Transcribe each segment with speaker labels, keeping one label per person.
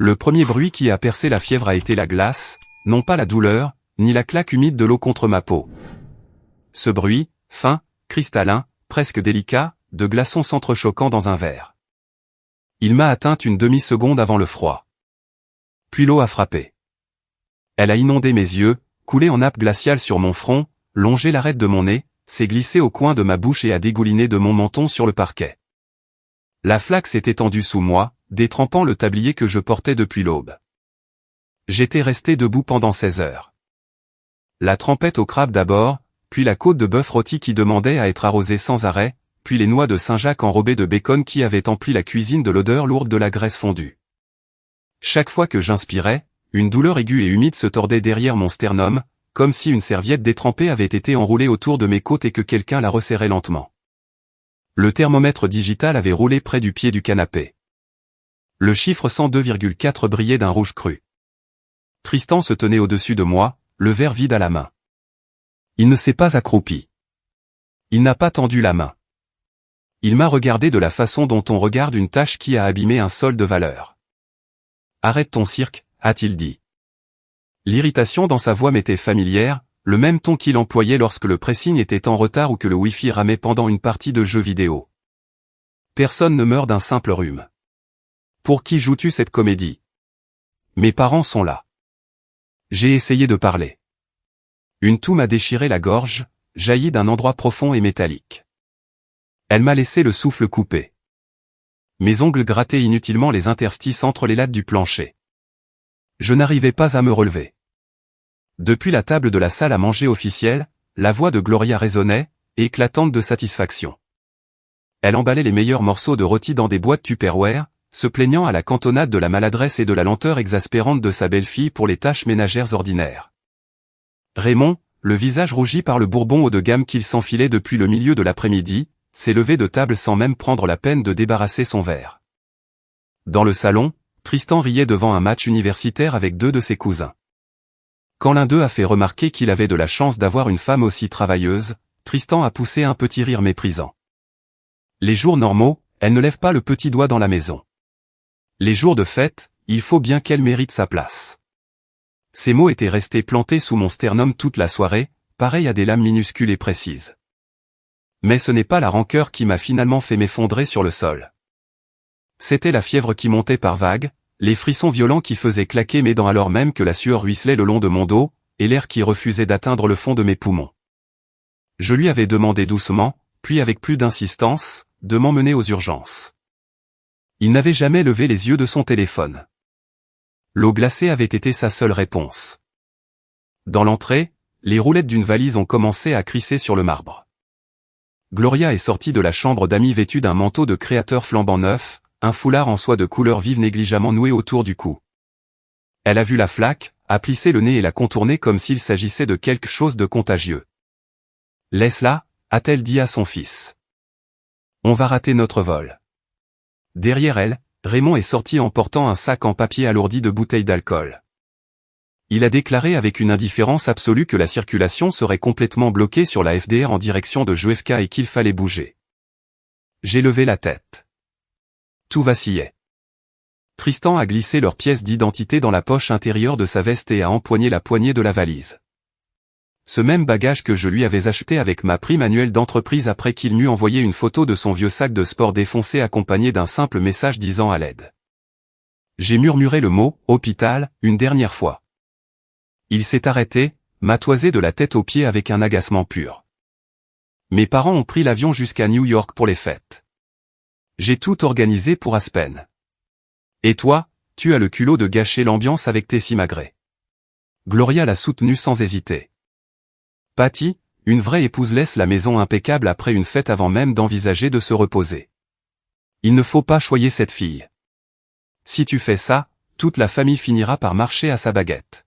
Speaker 1: Le premier bruit qui a percé la fièvre a été la glace, non pas la douleur, ni la claque humide de l'eau contre ma peau. Ce bruit, fin, cristallin, presque délicat, de glaçons s'entrechoquant dans un verre. Il m'a atteint une demi-seconde avant le froid. Puis l'eau a frappé. Elle a inondé mes yeux, coulé en nappe glaciale sur mon front, longé l'arête de mon nez, s'est glissée au coin de ma bouche et a dégouliné de mon menton sur le parquet. La flaque s'est étendue sous moi, détrempant le tablier que je portais depuis l'aube. J'étais resté debout pendant 16 heures. La trempette au crabe d'abord, puis la côte de bœuf rôti qui demandait à être arrosée sans arrêt, puis les noix de Saint-Jacques enrobées de bacon qui avaient empli la cuisine de l'odeur lourde de la graisse fondue. Chaque fois que j'inspirais, une douleur aiguë et humide se tordait derrière mon sternum, comme si une serviette détrempée avait été enroulée autour de mes côtes et que quelqu'un la resserrait lentement. Le thermomètre digital avait roulé près du pied du canapé. Le chiffre 102,4 brillait d'un rouge cru. Tristan se tenait au-dessus de moi, le verre vide à la main. Il ne s'est pas accroupi. Il n'a pas tendu la main. Il m'a regardé de la façon dont on regarde une tache qui a abîmé un sol de valeur. « Arrête ton cirque », a-t-il dit. L'irritation dans sa voix m'était familière, le même ton qu'il employait lorsque le pressing était en retard ou que le Wi-Fi ramait pendant une partie de jeu vidéo. Personne ne meurt d'un simple rhume. Pour qui joues-tu cette comédie? Mes parents sont là. J'ai essayé de parler. Une toux m'a déchiré la gorge, jaillie d'un endroit profond et métallique. Elle m'a laissé le souffle coupé. Mes ongles grattaient inutilement les interstices entre les lattes du plancher. Je n'arrivais pas à me relever. Depuis la table de la salle à manger officielle, la voix de Gloria résonnait, éclatante de satisfaction. Elle emballait les meilleurs morceaux de rôti dans des boîtes Tupperware, se plaignant à la cantonade de la maladresse et de la lenteur exaspérante de sa belle-fille pour les tâches ménagères ordinaires. Raymond, le visage rougi par le bourbon haut de gamme qu'il s'enfilait depuis le milieu de l'après-midi, s'est levé de table sans même prendre la peine de débarrasser son verre. Dans le salon, Tristan riait devant un match universitaire avec 2 de ses cousins. Quand l'un d'eux a fait remarquer qu'il avait de la chance d'avoir une femme aussi travailleuse, Tristan a poussé un petit rire méprisant. Les jours normaux, elle ne lève pas le petit doigt dans la maison. Les jours de fête, il faut bien qu'elle mérite sa place. Ces mots étaient restés plantés sous mon sternum toute la soirée, pareils à des lames minuscules et précises. Mais ce n'est pas la rancœur qui m'a finalement fait m'effondrer sur le sol. C'était la fièvre qui montait par vagues, les frissons violents qui faisaient claquer mes dents alors même que la sueur ruisselait le long de mon dos, et l'air qui refusait d'atteindre le fond de mes poumons. Je lui avais demandé doucement, puis avec plus d'insistance, de m'emmener aux urgences. Il n'avait jamais levé les yeux de son téléphone. L'eau glacée avait été sa seule réponse. Dans l'entrée, les roulettes d'une valise ont commencé à crisser sur le marbre. Gloria est sortie de la chambre d'amis vêtue d'un manteau de créateur flambant neuf, un foulard en soie de couleur vive négligemment noué autour du cou. Elle a vu la flaque, a plissé le nez et l'a contourné comme s'il s'agissait de quelque chose de contagieux. « Laisse-la », a-t-elle dit à son fils. « On va rater notre vol. » Derrière elle, Raymond est sorti en portant un sac en papier alourdi de bouteilles d'alcool. Il a déclaré avec une indifférence absolue que la circulation serait complètement bloquée sur la FDR en direction de Juevka et qu'il fallait bouger. J'ai levé la tête. Tout vacillait. Tristan a glissé leurs pièces d'identité dans la poche intérieure de sa veste et a empoigné la poignée de la valise. Ce même bagage que je lui avais acheté avec ma prime annuelle d'entreprise après qu'il m'eut envoyé une photo de son vieux sac de sport défoncé accompagné d'un simple message disant à l'aide. J'ai murmuré le mot « hôpital » une dernière fois. Il s'est arrêté, m'a toisé de la tête aux pieds avec un agacement pur. Mes parents ont pris l'avion jusqu'à New York pour les fêtes. J'ai tout organisé pour Aspen. Et toi, tu as le culot de gâcher l'ambiance avec tes simagrées. Gloria l'a soutenu sans hésiter. Patty, une vraie épouse laisse la maison impeccable après une fête avant même d'envisager de se reposer. Il ne faut pas choyer cette fille. Si tu fais ça, toute la famille finira par marcher à sa baguette.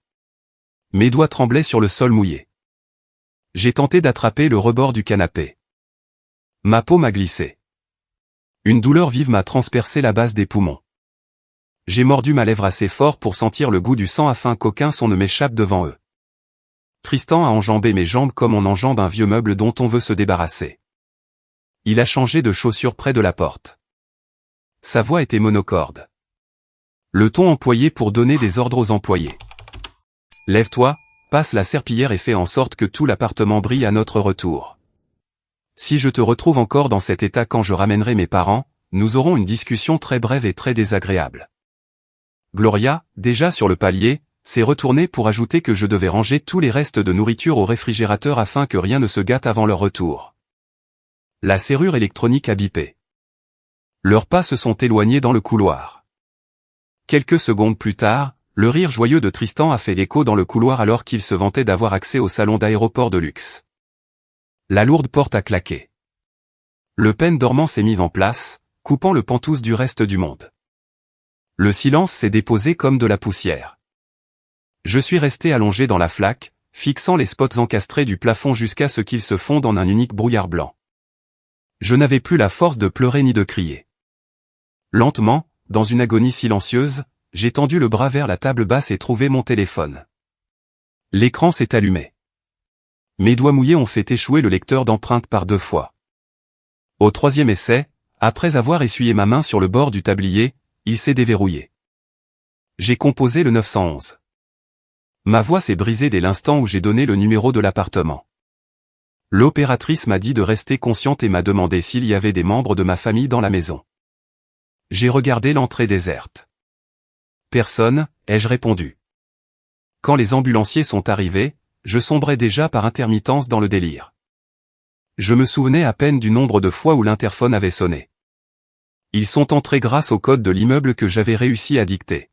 Speaker 1: Mes doigts tremblaient sur le sol mouillé. J'ai tenté d'attraper le rebord du canapé. Ma peau m'a glissé. Une douleur vive m'a transpercé la base des poumons. J'ai mordu ma lèvre assez fort pour sentir le goût du sang afin qu'aucun son ne m'échappe devant eux. Tristan a enjambé mes jambes comme on enjambe un vieux meuble dont on veut se débarrasser. Il a changé de chaussure près de la porte. Sa voix était monocorde. Le ton employé pour donner des ordres aux employés. Lève-toi, passe la serpillière et fais en sorte que tout l'appartement brille à notre retour. Si je te retrouve encore dans cet état quand je ramènerai mes parents, nous aurons une discussion très brève et très désagréable. Gloria, déjà sur le palier, s'est retournée pour ajouter que je devais ranger tous les restes de nourriture au réfrigérateur afin que rien ne se gâte avant leur retour. La serrure électronique a bipé. Leurs pas se sont éloignés dans le couloir. Quelques secondes plus tard, le rire joyeux de Tristan a fait écho dans le couloir alors qu'il se vantait d'avoir accès au salon d'aéroport de luxe. La lourde porte a claqué. Le peine dormant s'est mis en place, coupant le pantouse du reste du monde. Le silence s'est déposé comme de la poussière. Je suis resté allongé dans la flaque, fixant les spots encastrés du plafond jusqu'à ce qu'ils se fondent en un unique brouillard blanc. Je n'avais plus la force de pleurer ni de crier. Lentement, dans une agonie silencieuse, j'ai tendu le bras vers la table basse et trouvé mon téléphone. L'écran s'est allumé. Mes doigts mouillés ont fait échouer le lecteur d'empreintes par 2 fois. Au 3e essai, après avoir essuyé ma main sur le bord du tablier, il s'est déverrouillé. J'ai composé le 911. Ma voix s'est brisée dès l'instant où j'ai donné le numéro de l'appartement. L'opératrice m'a dit de rester consciente et m'a demandé s'il y avait des membres de ma famille dans la maison. J'ai regardé l'entrée déserte. Personne, ai-je répondu. Quand les ambulanciers sont arrivés, je sombrais déjà par intermittence dans le délire. Je me souvenais à peine du nombre de fois où l'interphone avait sonné. Ils sont entrés grâce au code de l'immeuble que j'avais réussi à dicter.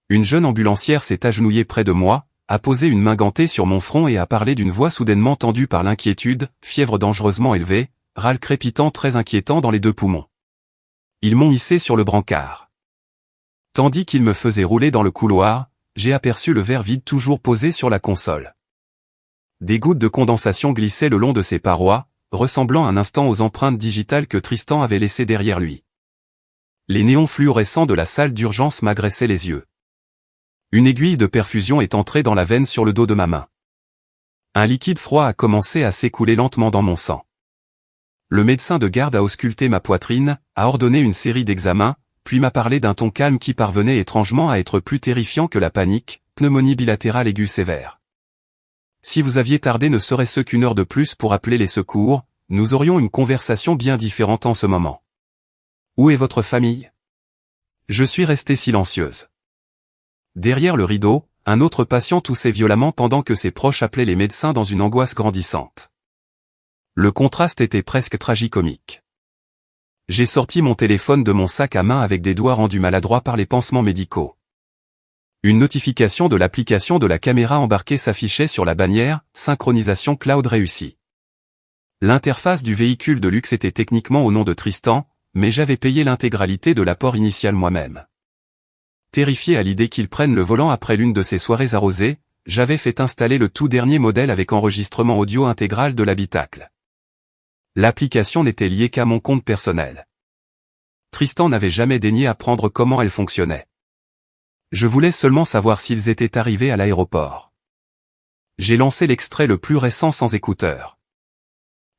Speaker 1: Une jeune ambulancière s'est agenouillée près de moi, a posé une main gantée sur mon front et a parlé d'une voix soudainement tendue par l'inquiétude, fièvre dangereusement élevée, râle crépitant très inquiétant dans les 2 poumons. Ils m'ont hissé sur le brancard. Tandis qu'ils me faisaient rouler dans le couloir, j'ai aperçu le verre vide toujours posé sur la console. Des gouttes de condensation glissaient le long de ses parois, ressemblant un instant aux empreintes digitales que Tristan avait laissées derrière lui. Les néons fluorescents de la salle d'urgence m'agressaient les yeux. Une aiguille de perfusion est entrée dans la veine sur le dos de ma main. Un liquide froid a commencé à s'écouler lentement dans mon sang. Le médecin de garde a ausculté ma poitrine, a ordonné une série d'examens, puis m'a parlé d'un ton calme qui parvenait étrangement à être plus terrifiant que la panique, pneumonie bilatérale aiguë sévère. Si vous aviez tardé ne serait-ce qu'une heure de plus pour appeler les secours, nous aurions une conversation bien différente en ce moment. Où est votre famille? Je suis restée silencieuse. Derrière le rideau, un autre patient toussait violemment pendant que ses proches appelaient les médecins dans une angoisse grandissante. Le contraste était presque tragicomique. J'ai sorti mon téléphone de mon sac à main avec des doigts rendus maladroits par les pansements médicaux. Une notification de l'application de la caméra embarquée s'affichait sur la bannière « Synchronisation cloud réussie ». L'interface du véhicule de luxe était techniquement au nom de Tristan, mais j'avais payé l'intégralité de l'apport initial moi-même. Terrifié à l'idée qu'il prenne le volant après l'une de ces soirées arrosées, j'avais fait installer le tout dernier modèle avec enregistrement audio intégral de l'habitacle. L'application n'était liée qu'à mon compte personnel. Tristan n'avait jamais daigné apprendre comment elle fonctionnait. Je voulais seulement savoir s'ils étaient arrivés à l'aéroport. J'ai lancé l'extrait le plus récent sans écouteur.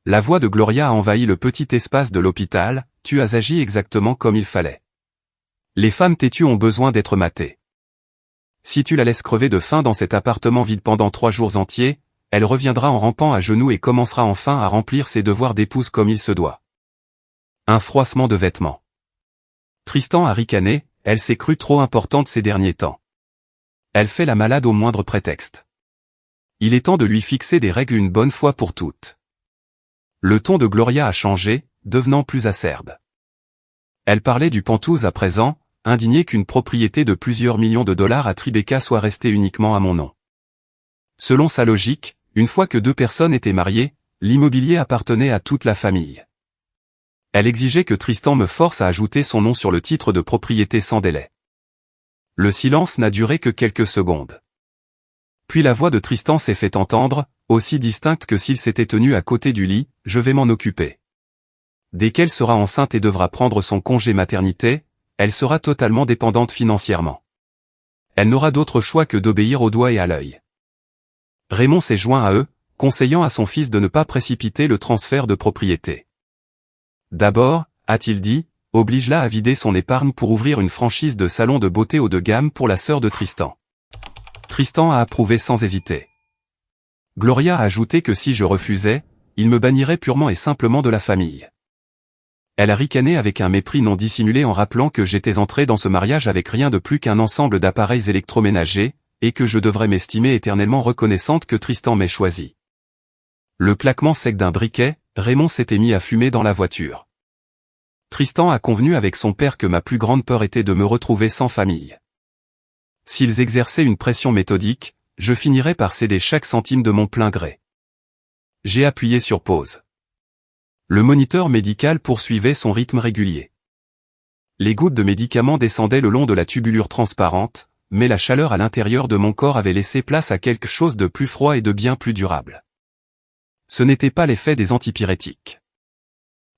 Speaker 1: La voix de Gloria a envahi le petit espace de l'hôpital, « Tu as agi exactement comme il fallait. Les femmes têtues ont besoin d'être matées. Si tu la laisses crever de faim dans cet appartement vide pendant 3 jours entiers, elle reviendra en rampant à genoux et commencera enfin à remplir ses devoirs d'épouse comme il se doit. » Un froissement de vêtements. Tristan a ricané, elle s'est crue trop importante ces derniers temps. Elle fait la malade au moindre prétexte. Il est temps de lui fixer des règles une bonne fois pour toutes. Le ton de Gloria a changé, devenant plus acerbe. Elle parlait du pantouse à présent, indignée qu'une propriété de plusieurs millions de dollars à Tribeca soit restée uniquement à mon nom. Selon sa logique, une fois que 2 personnes étaient mariées, l'immobilier appartenait à toute la famille. Elle exigeait que Tristan me force à ajouter son nom sur le titre de propriété sans délai. Le silence n'a duré que quelques secondes. Puis la voix de Tristan s'est fait entendre, aussi distincte que s'il s'était tenu à côté du lit, « Je vais m'en occuper. Dès qu'elle sera enceinte et devra prendre son congé maternité, elle sera totalement dépendante financièrement. Elle n'aura d'autre choix que d'obéir au doigt et à l'œil. » Raymond s'est joint à eux, conseillant à son fils de ne pas précipiter le transfert de propriété. « D'abord, a-t-il dit, oblige-la à vider son épargne pour ouvrir une franchise de salon de beauté haut de gamme pour la sœur de Tristan. Tristan a approuvé sans hésiter. Gloria a ajouté que si je refusais, il me bannirait purement et simplement de la famille. Elle a ricané avec un mépris non dissimulé en rappelant que j'étais entré dans ce mariage avec rien de plus qu'un ensemble d'appareils électroménagers, et que je devrais m'estimer éternellement reconnaissante que Tristan m'ait choisi. Le claquement sec d'un briquet, Raymond s'était mis à fumer dans la voiture. Tristan a convenu avec son père que ma plus grande peur était de me retrouver sans famille. S'ils exerçaient une pression méthodique, je finirais par céder chaque centime de mon plein gré. J'ai appuyé sur pause. Le moniteur médical poursuivait son rythme régulier. Les gouttes de médicaments descendaient le long de la tubulure transparente, mais la chaleur à l'intérieur de mon corps avait laissé place à quelque chose de plus froid et de bien plus durable. Ce n'était pas l'effet des antipyrétiques.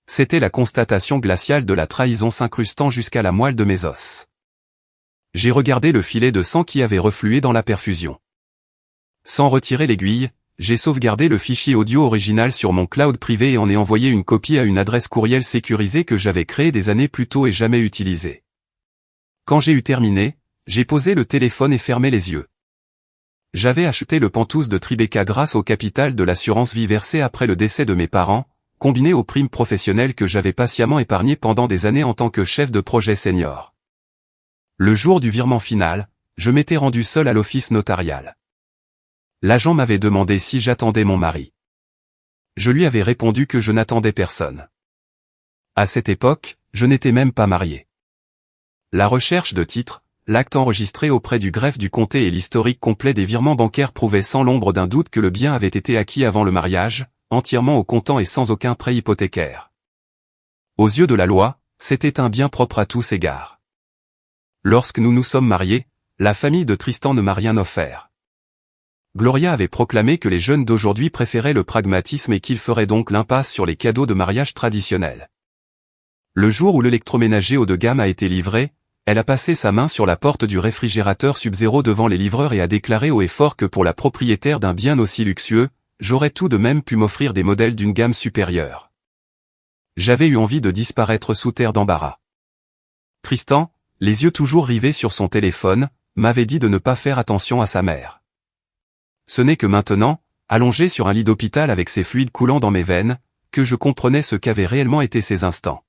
Speaker 1: C'était la constatation glaciale de la trahison s'incrustant jusqu'à la moelle de mes os. J'ai regardé le filet de sang qui avait reflué dans la perfusion. Sans retirer l'aiguille, j'ai sauvegardé le fichier audio original sur mon cloud privé et en ai envoyé une copie à une adresse courriel sécurisée que j'avais créée des années plus tôt et jamais utilisée. Quand j'ai eu terminé, j'ai posé le téléphone et fermé les yeux. J'avais acheté le Pantouse de Tribeca grâce au capital de l'assurance vie versée après le décès de mes parents, combiné aux primes professionnelles que j'avais patiemment épargnées pendant des années en tant que chef de projet senior. Le jour du virement final, je m'étais rendu seul à l'office notarial. L'agent m'avait demandé si j'attendais mon mari. Je lui avais répondu que je n'attendais personne. À cette époque, je n'étais même pas marié. La recherche de titres, l'acte enregistré auprès du greffe du comté et l'historique complet des virements bancaires prouvaient sans l'ombre d'un doute que le bien avait été acquis avant le mariage, entièrement au comptant et sans aucun prêt hypothécaire. Aux yeux de la loi, c'était un bien propre à tous égards. Lorsque nous nous sommes mariés, la famille de Tristan ne m'a rien offert. Gloria avait proclamé que les jeunes d'aujourd'hui préféraient le pragmatisme et qu'ils feraient donc l'impasse sur les cadeaux de mariage traditionnels. Le jour où l'électroménager haut de gamme a été livré, elle a passé sa main sur la porte du réfrigérateur Sub-Zero devant les livreurs et a déclaré haut et fort que pour la propriétaire d'un bien aussi luxueux, j'aurais tout de même pu m'offrir des modèles d'une gamme supérieure. J'avais eu envie de disparaître sous terre d'embarras. Tristan, les yeux toujours rivés sur son téléphone, m'avait dit de ne pas faire attention à sa mère. Ce n'est que maintenant, allongé sur un lit d'hôpital avec ses fluides coulant dans mes veines, que je comprenais ce qu'avaient réellement été ces instants.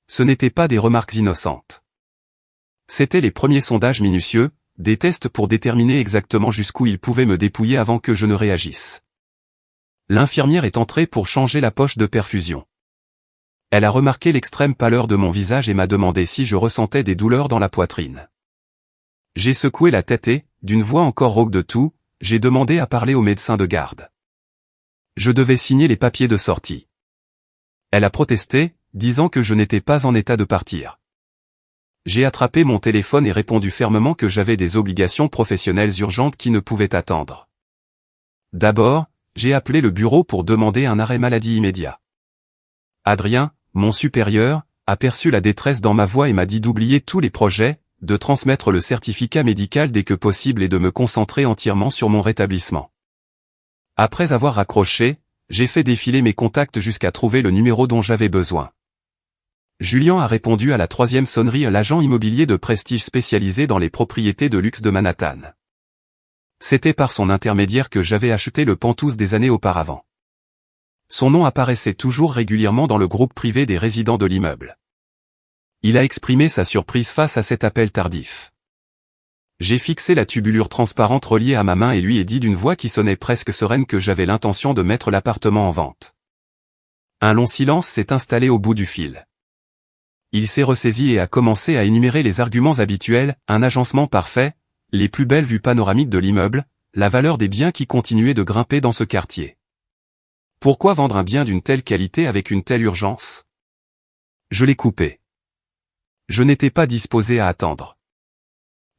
Speaker 1: Ce n'étaient pas des remarques innocentes. C'étaient les premiers sondages minutieux, des tests pour déterminer exactement jusqu'où ils pouvaient me dépouiller avant que je ne réagisse. L'infirmière est entrée pour changer la poche de perfusion. Elle a remarqué l'extrême pâleur de mon visage et m'a demandé si je ressentais des douleurs dans la poitrine. J'ai secoué la tête et, d'une voix encore rauque de tout, j'ai demandé à parler au médecin de garde. Je devais signer les papiers de sortie. Elle a protesté, disant que je n'étais pas en état de partir. J'ai attrapé mon téléphone et répondu fermement que j'avais des obligations professionnelles urgentes qui ne pouvaient attendre. D'abord, j'ai appelé le bureau pour demander un arrêt maladie immédiat. Adrien, mon supérieur, a perçu la détresse dans ma voix et m'a dit d'oublier tous les projets, de transmettre le certificat médical dès que possible et de me concentrer entièrement sur mon rétablissement. Après avoir raccroché, j'ai fait défiler mes contacts jusqu'à trouver le numéro dont j'avais besoin. Julien a répondu à la 3e sonnerie à l'agent immobilier de prestige spécialisé dans les propriétés de luxe de Manhattan. C'était par son intermédiaire que j'avais acheté le Pantouse des années auparavant. Son nom apparaissait toujours régulièrement dans le groupe privé des résidents de l'immeuble. Il a exprimé sa surprise face à cet appel tardif. J'ai fixé la tubulure transparente reliée à ma main et lui ai dit d'une voix qui sonnait presque sereine que j'avais l'intention de mettre l'appartement en vente. Un long silence s'est installé au bout du fil. Il s'est ressaisi et a commencé à énumérer les arguments habituels, un agencement parfait, les plus belles vues panoramiques de l'immeuble, la valeur des biens qui continuaient de grimper dans ce quartier. Pourquoi vendre un bien d'une telle qualité avec une telle urgence? Je l'ai coupé. Je n'étais pas disposé à attendre.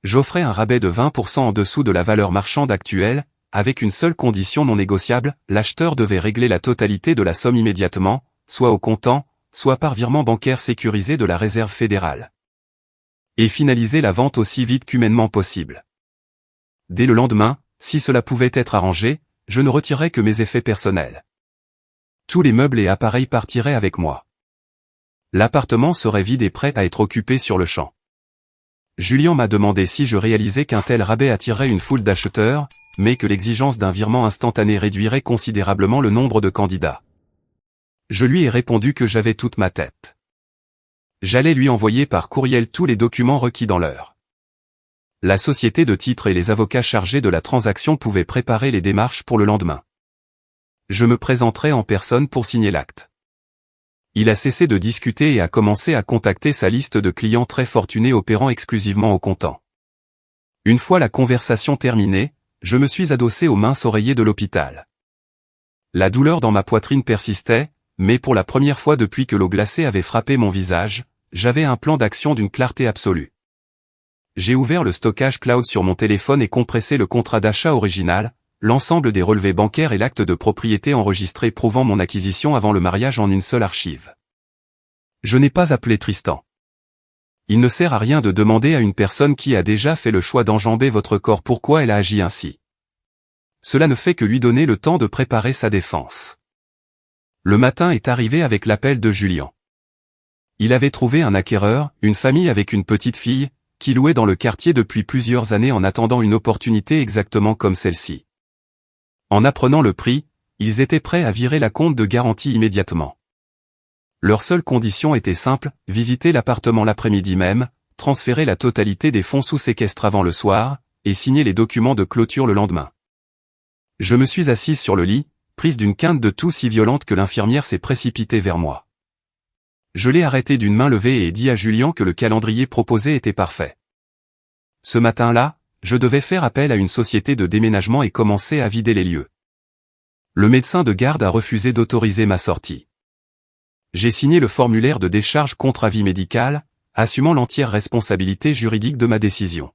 Speaker 1: J'offrais un rabais de 20% en dessous de la valeur marchande actuelle, avec une seule condition non négociable, l'acheteur devait régler la totalité de la somme immédiatement, soit au comptant, soit par virement bancaire sécurisé de la Réserve fédérale. Et finaliser la vente aussi vite qu'humainement possible. Dès le lendemain, si cela pouvait être arrangé, je ne retirerais que mes effets personnels. Tous les meubles et appareils partiraient avec moi. L'appartement serait vide et prêt à être occupé sur le champ. Julien m'a demandé si je réalisais qu'un tel rabais attirerait une foule d'acheteurs, mais que l'exigence d'un virement instantané réduirait considérablement le nombre de candidats. Je lui ai répondu que j'avais toute ma tête. J'allais lui envoyer par courriel tous les documents requis dans l'heure. La société de titres et les avocats chargés de la transaction pouvaient préparer les démarches pour le lendemain. Je me présenterai en personne pour signer l'acte. Il a cessé de discuter et a commencé à contacter sa liste de clients très fortunés opérant exclusivement au comptant. Une fois la conversation terminée, je me suis adossé au mince oreiller de l'hôpital. La douleur dans ma poitrine persistait, mais pour la première fois depuis que l'eau glacée avait frappé mon visage, j'avais un plan d'action d'une clarté absolue. J'ai ouvert le stockage cloud sur mon téléphone et compressé le contrat d'achat original, l'ensemble des relevés bancaires et l'acte de propriété enregistré prouvant mon acquisition avant le mariage en une seule archive. Je n'ai pas appelé Tristan. Il ne sert à rien de demander à une personne qui a déjà fait le choix d'enjamber votre corps pourquoi elle a agi ainsi. Cela ne fait que lui donner le temps de préparer sa défense. Le matin est arrivé avec l'appel de Julien. Il avait trouvé un acquéreur, une famille avec une petite fille, qui louait dans le quartier depuis plusieurs années en attendant une opportunité exactement comme celle-ci. En apprenant le prix, ils étaient prêts à virer la compte de garantie immédiatement. Leur seule condition était simple, visiter l'appartement l'après-midi même, transférer la totalité des fonds sous séquestre avant le soir, et signer les documents de clôture le lendemain. Je me suis assise sur le lit, prise d'une quinte de toux si violente que l'infirmière s'est précipitée vers moi. Je l'ai arrêté d'une main levée et dit à Julien que le calendrier proposé était parfait. Ce matin-là, je devais faire appel à une société de déménagement et commencer à vider les lieux. Le médecin de garde a refusé d'autoriser ma sortie. J'ai signé le formulaire de décharge contre avis médical, assumant l'entière responsabilité juridique de ma décision.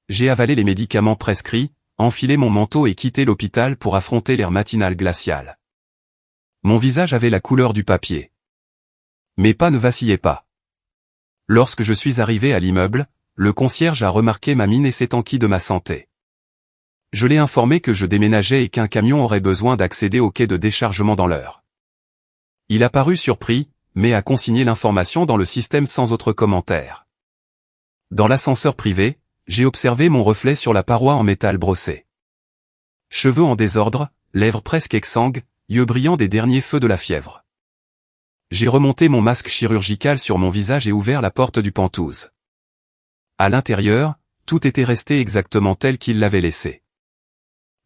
Speaker 1: J'ai avalé les médicaments prescrits, enfilé mon manteau et quitté l'hôpital pour affronter l'air matinal glacial. Mon visage avait la couleur du papier. Mes pas ne vacillaient pas. Lorsque je suis arrivé à l'immeuble, le concierge a remarqué ma mine et s'est enquis de ma santé. Je l'ai informé que je déménageais et qu'un camion aurait besoin d'accéder au quai de déchargement dans l'heure. Il a paru surpris, mais a consigné l'information dans le système sans autre commentaire. Dans l'ascenseur privé, j'ai observé mon reflet sur la paroi en métal brossé. Cheveux en désordre, lèvres presque exsangues, yeux brillants des derniers feux de la fièvre. J'ai remonté mon masque chirurgical sur mon visage et ouvert la porte du pentouse. À l'intérieur, tout était resté exactement tel qu'il l'avait laissé.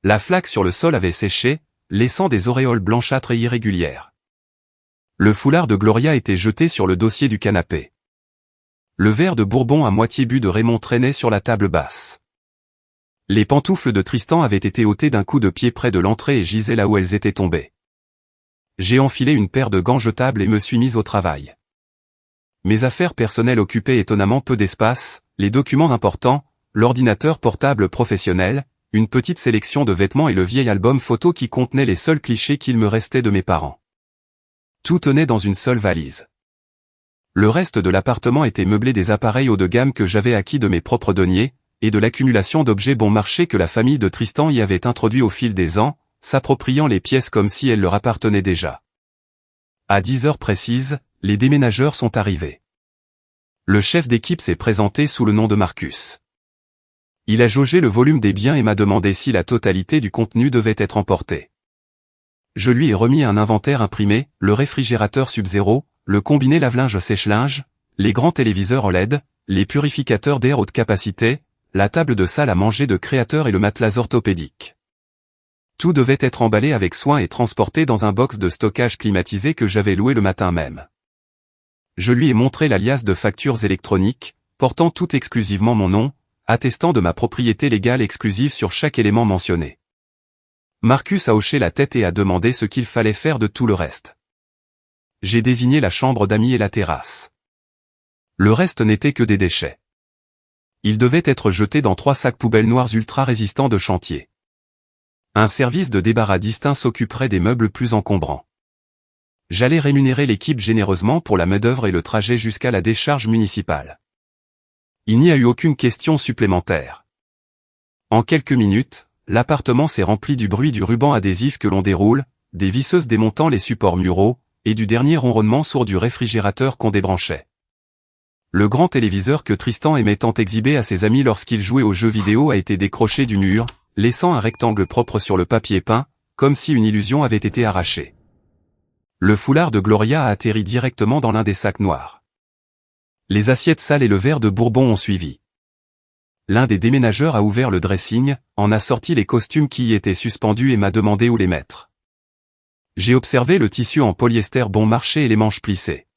Speaker 1: La flaque sur le sol avait séché, laissant des auréoles blanchâtres et irrégulières. Le foulard de Gloria était jeté sur le dossier du canapé. Le verre de Bourbon à moitié bu de Raymond traînait sur la table basse. Les pantoufles de Tristan avaient été ôtées d'un coup de pied près de l'entrée et gisaient là où elles étaient tombées. J'ai enfilé une paire de gants jetables et me suis mis au travail. Mes affaires personnelles occupaient étonnamment peu d'espace, les documents importants, l'ordinateur portable professionnel, une petite sélection de vêtements et le vieil album photo qui contenait les seuls clichés qu'il me restait de mes parents. Tout tenait dans une seule valise. Le reste de l'appartement était meublé des appareils haut de gamme que j'avais acquis de mes propres deniers, et de l'accumulation d'objets bon marché que la famille de Tristan y avait introduit au fil des ans, s'appropriant les pièces comme si elles leur appartenaient déjà. À 10 heures précises, les déménageurs sont arrivés. Le chef d'équipe s'est présenté sous le nom de Marcus. Il a jaugé le volume des biens et m'a demandé si la totalité du contenu devait être emportée. Je lui ai remis un inventaire imprimé, le réfrigérateur Sub-Zero, le combiné lave-linge sèche-linge, les grands téléviseurs OLED, les purificateurs d'air haute capacité, la table de salle à manger de Créateur et le matelas orthopédique. Tout devait être emballé avec soin et transporté dans un box de stockage climatisé que j'avais loué le matin même. Je lui ai montré la liasse de factures électroniques, portant tout exclusivement mon nom, attestant de ma propriété légale exclusive sur chaque élément mentionné. Marcus a hoché la tête et a demandé ce qu'il fallait faire de tout le reste. J'ai désigné la chambre d'amis et la terrasse. Le reste n'était que des déchets. Ils devaient être jetés dans 3 sacs poubelles noirs ultra résistants de chantier. Un service de débarras distinct s'occuperait des meubles plus encombrants. J'allais rémunérer l'équipe généreusement pour la main-d'œuvre et le trajet jusqu'à la décharge municipale. Il n'y a eu aucune question supplémentaire. En quelques minutes, l'appartement s'est rempli du bruit du ruban adhésif que l'on déroule, des visseuses démontant les supports muraux, et du dernier ronronnement sourd du réfrigérateur qu'on débranchait. Le grand téléviseur que Tristan aimait tant exhiber à ses amis lorsqu'il jouait aux jeux vidéo a été décroché du mur, laissant un rectangle propre sur le papier peint, comme si une illusion avait été arrachée. Le foulard de Gloria a atterri directement dans l'un des sacs noirs. Les assiettes sales et le verre de Bourbon ont suivi. L'un des déménageurs a ouvert le dressing, en a sorti les costumes qui y étaient suspendus et m'a demandé où les mettre. J'ai observé le tissu en polyester bon marché et les manches plissées.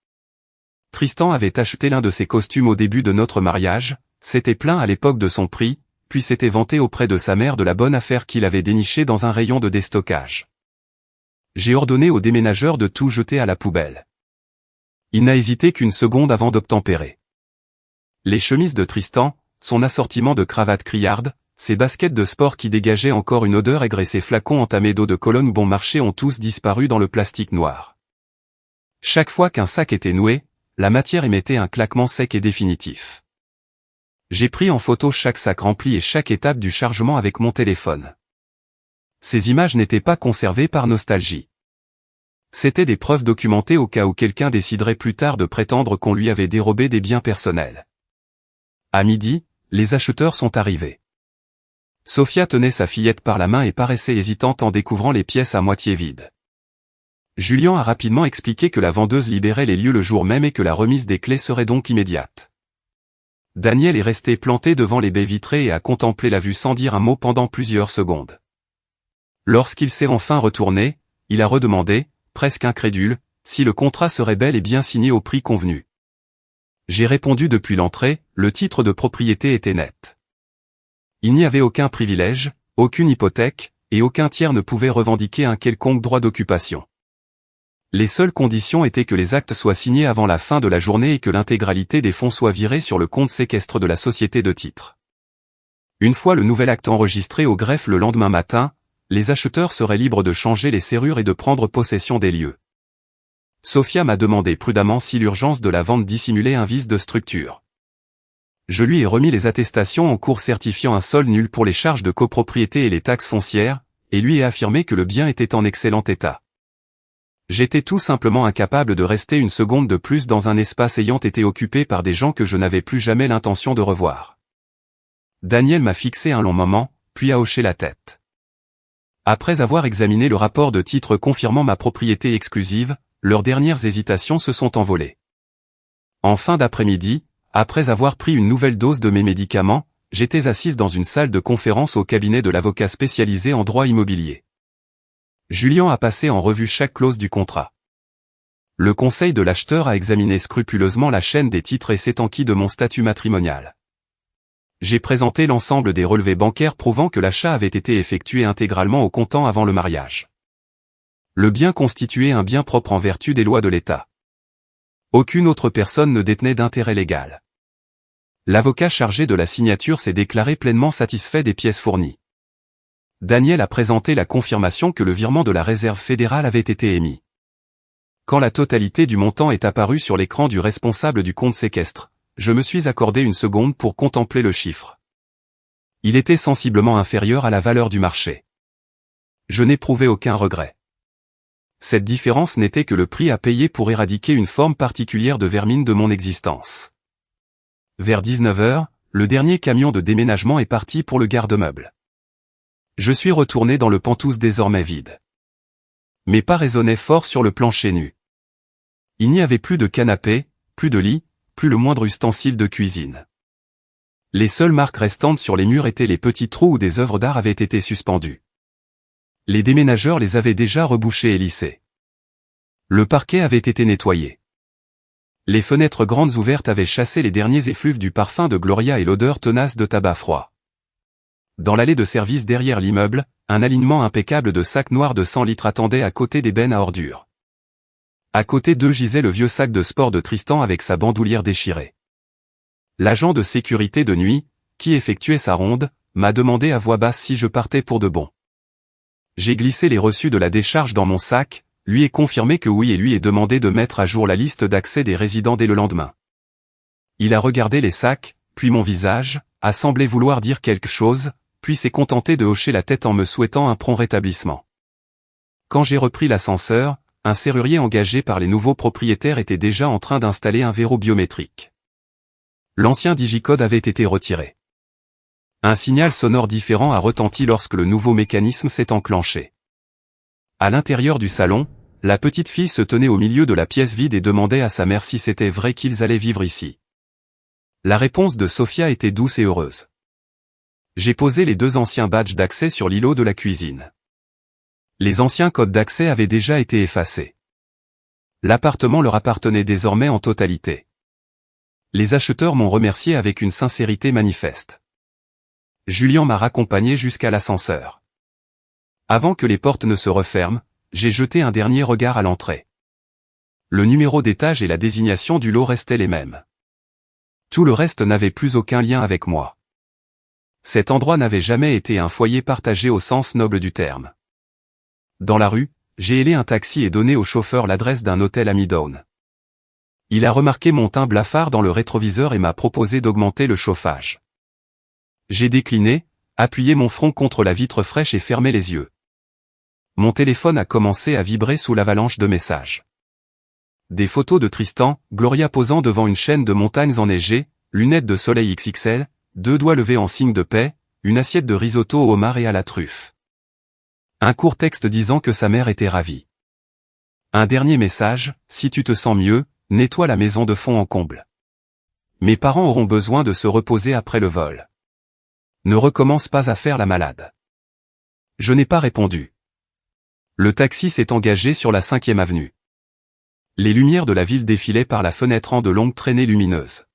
Speaker 1: Tristan avait acheté l'un de ses costumes au début de notre mariage, s'était plaint à l'époque de son prix, puis s'était vanté auprès de sa mère de la bonne affaire qu'il avait dénichée dans un rayon de déstockage. J'ai ordonné au déménageur de tout jeter à la poubelle. Il n'a hésité qu'une seconde avant d'obtempérer. Les chemises de Tristan, son assortiment de cravates criardes, ses baskets de sport qui dégageaient encore une odeur aigre et ses flacons entamés d'eau de Cologne bon marché ont tous disparu dans le plastique noir. Chaque fois qu'un sac était noué, la matière émettait un claquement sec et définitif. J'ai pris en photo chaque sac rempli et chaque étape du chargement avec mon téléphone. Ces images n'étaient pas conservées par nostalgie. C'étaient des preuves documentées au cas où quelqu'un déciderait plus tard de prétendre qu'on lui avait dérobé des biens personnels. À midi, les acheteurs sont arrivés. Sophia tenait sa fillette par la main et paraissait hésitante en découvrant les pièces à moitié vides. Julien a rapidement expliqué que la vendeuse libérait les lieux le jour même et que la remise des clés serait donc immédiate. Daniel est resté planté devant les baies vitrées et a contemplé la vue sans dire un mot pendant plusieurs secondes. Lorsqu'il s'est enfin retourné, il a redemandé, presque incrédule, si le contrat serait bel et bien signé au prix convenu. J'ai répondu depuis l'entrée, le titre de propriété était net. Il n'y avait aucun privilège, aucune hypothèque, et aucun tiers ne pouvait revendiquer un quelconque droit d'occupation. Les seules conditions étaient que les actes soient signés avant la fin de la journée et que l'intégralité des fonds soit virée sur le compte séquestre de la société de titres. Une fois le nouvel acte enregistré au greffe le lendemain matin, les acheteurs seraient libres de changer les serrures et de prendre possession des lieux. Sophia m'a demandé prudemment si l'urgence de la vente dissimulait un vice de structure. Je lui ai remis les attestations en cours certifiant un sol nul pour les charges de copropriété et les taxes foncières, et lui ai affirmé que le bien était en excellent état. J'étais tout simplement incapable de rester une seconde de plus dans un espace ayant été occupé par des gens que je n'avais plus jamais l'intention de revoir. Daniel m'a fixé un long moment, puis a hoché la tête. Après avoir examiné le rapport de titre confirmant ma propriété exclusive, leurs dernières hésitations se sont envolées. En fin d'après-midi, après avoir pris une nouvelle dose de mes médicaments, j'étais assise dans une salle de conférence au cabinet de l'avocat spécialisé en droit immobilier. Julien a passé en revue chaque clause du contrat. Le conseil de l'acheteur a examiné scrupuleusement la chaîne des titres et s'est enquis de mon statut matrimonial. J'ai présenté l'ensemble des relevés bancaires prouvant que l'achat avait été effectué intégralement au comptant avant le mariage. Le bien constituait un bien propre en vertu des lois de l'État. Aucune autre personne ne détenait d'intérêt légal. L'avocat chargé de la signature s'est déclaré pleinement satisfait des pièces fournies. Daniel a présenté la confirmation que le virement de la réserve fédérale avait été émis. Quand la totalité du montant est apparue sur l'écran du responsable du compte séquestre, je me suis accordé une seconde pour contempler le chiffre. Il était sensiblement inférieur à la valeur du marché. Je n'éprouvais aucun regret. Cette différence n'était que le prix à payer pour éradiquer une forme particulière de vermine de mon existence. Vers 19h, le dernier camion de déménagement est parti pour le garde-meubles. Je suis retourné dans le pantouse désormais vide. Mes pas résonnaient fort sur le plancher nu. Il n'y avait plus de canapé, plus de lit, plus le moindre ustensile de cuisine. Les seules marques restantes sur les murs étaient les petits trous où des œuvres d'art avaient été suspendues. Les déménageurs les avaient déjà rebouchés et lissés. Le parquet avait été nettoyé. Les fenêtres grandes ouvertes avaient chassé les derniers effluves du parfum de Gloria et l'odeur tenace de tabac froid. Dans l'allée de service derrière l'immeuble, un alignement impeccable de sacs noirs de 100 litres attendait à côté des bennes à ordures. À côté d'eux gisait le vieux sac de sport de Tristan avec sa bandoulière déchirée. L'agent de sécurité de nuit, qui effectuait sa ronde, m'a demandé à voix basse si je partais pour de bon. J'ai glissé les reçus de la décharge dans mon sac, lui ai confirmé que oui et lui ai demandé de mettre à jour la liste d'accès des résidents dès le lendemain. Il a regardé les sacs, puis mon visage, a semblé vouloir dire quelque chose, puis s'est contenté de hocher la tête en me souhaitant un prompt rétablissement. Quand j'ai repris l'ascenseur, un serrurier engagé par les nouveaux propriétaires était déjà en train d'installer un verrou biométrique. L'ancien digicode avait été retiré. Un signal sonore différent a retenti lorsque le nouveau mécanisme s'est enclenché. À l'intérieur du salon, la petite fille se tenait au milieu de la pièce vide et demandait à sa mère si c'était vrai qu'ils allaient vivre ici. La réponse de Sophia était douce et heureuse. J'ai posé les 2 anciens badges d'accès sur l'îlot de la cuisine. Les anciens codes d'accès avaient déjà été effacés. L'appartement leur appartenait désormais en totalité. Les acheteurs m'ont remercié avec une sincérité manifeste. Julien m'a raccompagné jusqu'à l'ascenseur. Avant que les portes ne se referment, j'ai jeté un dernier regard à l'entrée. Le numéro d'étage et la désignation du lot restaient les mêmes. Tout le reste n'avait plus aucun lien avec moi. Cet endroit n'avait jamais été un foyer partagé au sens noble du terme. Dans la rue, j'ai hélé un taxi et donné au chauffeur l'adresse d'un hôtel à Midtown. Il a remarqué mon teint blafard dans le rétroviseur et m'a proposé d'augmenter le chauffage. J'ai décliné, appuyé mon front contre la vitre fraîche et fermé les yeux. Mon téléphone a commencé à vibrer sous l'avalanche de messages. Des photos de Tristan, Gloria posant devant une chaîne de montagnes enneigées, lunettes de soleil XXL, 2 doigts levés en signe de paix, une assiette de risotto au homard et à la truffe. Un court texte disant que sa mère était ravie. Un dernier message, si tu te sens mieux, nettoie la maison de fond en comble. Mes parents auront besoin de se reposer après le vol. Ne recommence pas à faire la malade. Je n'ai pas répondu. Le taxi s'est engagé sur la 5e avenue. Les lumières de la ville défilaient par la fenêtre en de longues traînées lumineuses.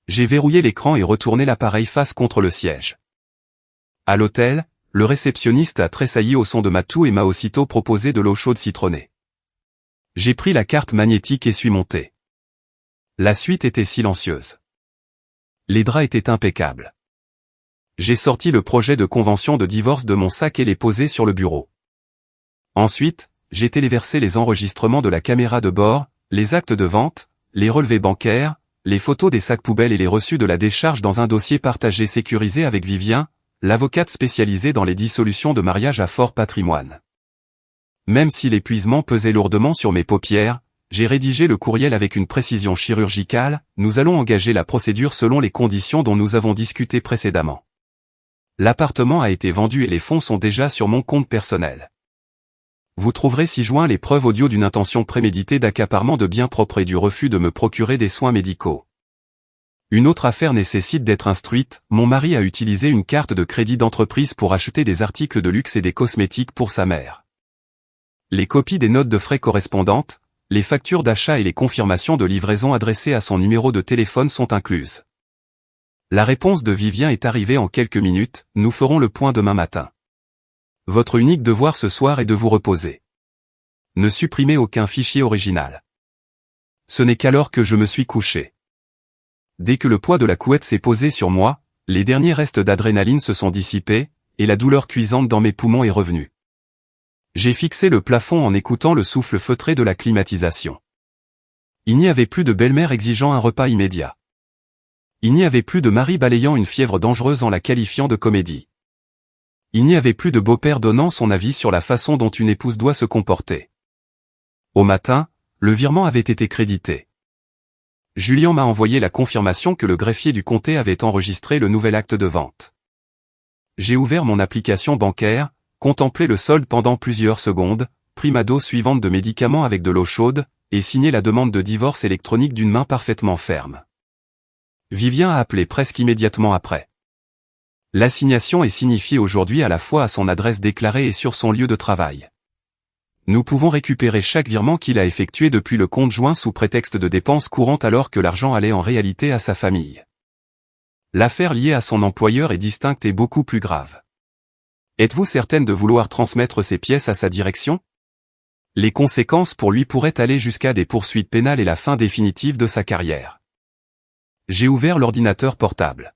Speaker 1: J'ai verrouillé l'écran et retourné l'appareil face contre le siège. À l'hôtel, le réceptionniste a tressailli au son de ma toux et m'a aussitôt proposé de l'eau chaude citronnée. J'ai pris la carte magnétique et suis monté. La suite était silencieuse. Les draps étaient impeccables. J'ai sorti le projet de convention de divorce de mon sac et l'ai posé sur le bureau. Ensuite, j'ai téléversé les enregistrements de la caméra de bord, les actes de vente, les relevés bancaires, les photos des sacs poubelles et les reçus de la décharge dans un dossier partagé sécurisé avec Vivien, l'avocate spécialisée dans les dissolutions de mariage à fort patrimoine. Même si l'épuisement pesait lourdement sur mes paupières, j'ai rédigé le courriel avec une précision chirurgicale, nous allons engager la procédure selon les conditions dont nous avons discuté précédemment. L'appartement a été vendu et les fonds sont déjà sur mon compte personnel. Vous trouverez ci-joint les preuves audio d'une intention préméditée d'accaparement de biens propres et du refus de me procurer des soins médicaux. Une autre affaire nécessite d'être instruite, mon mari a utilisé une carte de crédit d'entreprise pour acheter des articles de luxe et des cosmétiques pour sa mère. Les copies des notes de frais correspondantes, les factures d'achat et les confirmations de livraison adressées à son numéro de téléphone sont incluses. La réponse de Vivien est arrivée en quelques minutes, nous ferons le point demain matin. Votre unique devoir ce soir est de vous reposer. Ne supprimez aucun fichier original. Ce n'est qu'alors que je me suis couché. Dès que le poids de la couette s'est posé sur moi, les derniers restes d'adrénaline se sont dissipés, et la douleur cuisante dans mes poumons est revenue. J'ai fixé le plafond en écoutant le souffle feutré de la climatisation. Il n'y avait plus de belle-mère exigeant un repas immédiat. Il n'y avait plus de mari balayant une fièvre dangereuse en la qualifiant de comédie. Il n'y avait plus de beau-père donnant son avis sur la façon dont une épouse doit se comporter. Au matin, le virement avait été crédité. Julien m'a envoyé la confirmation que le greffier du comté avait enregistré le nouvel acte de vente. J'ai ouvert mon application bancaire, contemplé le solde pendant plusieurs secondes, pris ma dose suivante de médicaments avec de l'eau chaude, et signé la demande de divorce électronique d'une main parfaitement ferme. Vivien a appelé presque immédiatement après. L'assignation est signifiée aujourd'hui à la fois à son adresse déclarée et sur son lieu de travail. Nous pouvons récupérer chaque virement qu'il a effectué depuis le compte joint sous prétexte de dépenses courantes alors que l'argent allait en réalité à sa famille. L'affaire liée à son employeur est distincte et beaucoup plus grave. Êtes-vous certaine de vouloir transmettre ces pièces à sa direction? Les conséquences pour lui pourraient aller jusqu'à des poursuites pénales et la fin définitive de sa carrière. J'ai ouvert l'ordinateur portable.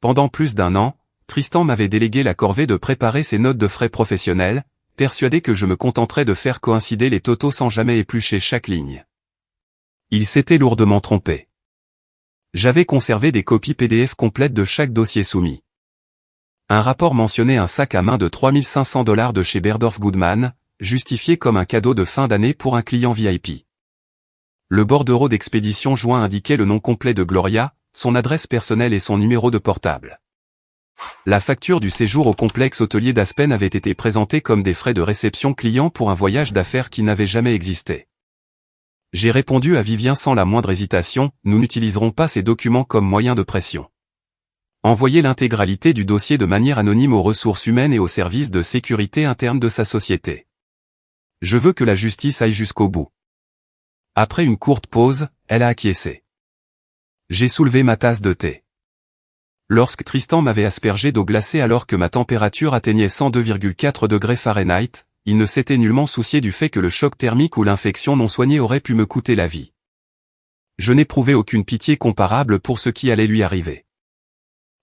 Speaker 1: Pendant plus d'1 an, Tristan m'avait délégué la corvée de préparer ses notes de frais professionnels, persuadé que je me contenterais de faire coïncider les totaux sans jamais éplucher chaque ligne. Il s'était lourdement trompé. J'avais conservé des copies PDF complètes de chaque dossier soumis. Un rapport mentionnait un sac à main de $3 500 de chez Berdorf Goodman, justifié comme un cadeau de fin d'année pour un client VIP. Le bordereau d'expédition joint indiquait le nom complet de Gloria, son adresse personnelle et son numéro de portable. La facture du séjour au complexe hôtelier d'Aspen avait été présentée comme des frais de réception client pour un voyage d'affaires qui n'avait jamais existé. J'ai répondu à Vivien sans la moindre hésitation, nous n'utiliserons pas ces documents comme moyen de pression. Envoyez l'intégralité du dossier de manière anonyme aux ressources humaines et aux services de sécurité interne de sa société. Je veux que la justice aille jusqu'au bout. Après une courte pause, elle a acquiescé. J'ai soulevé ma tasse de thé. Lorsque Tristan m'avait aspergé d'eau glacée alors que ma température atteignait 102,4 degrés Fahrenheit, il ne s'était nullement soucié du fait que le choc thermique ou l'infection non soignée aurait pu me coûter la vie. Je n'éprouvais aucune pitié comparable pour ce qui allait lui arriver.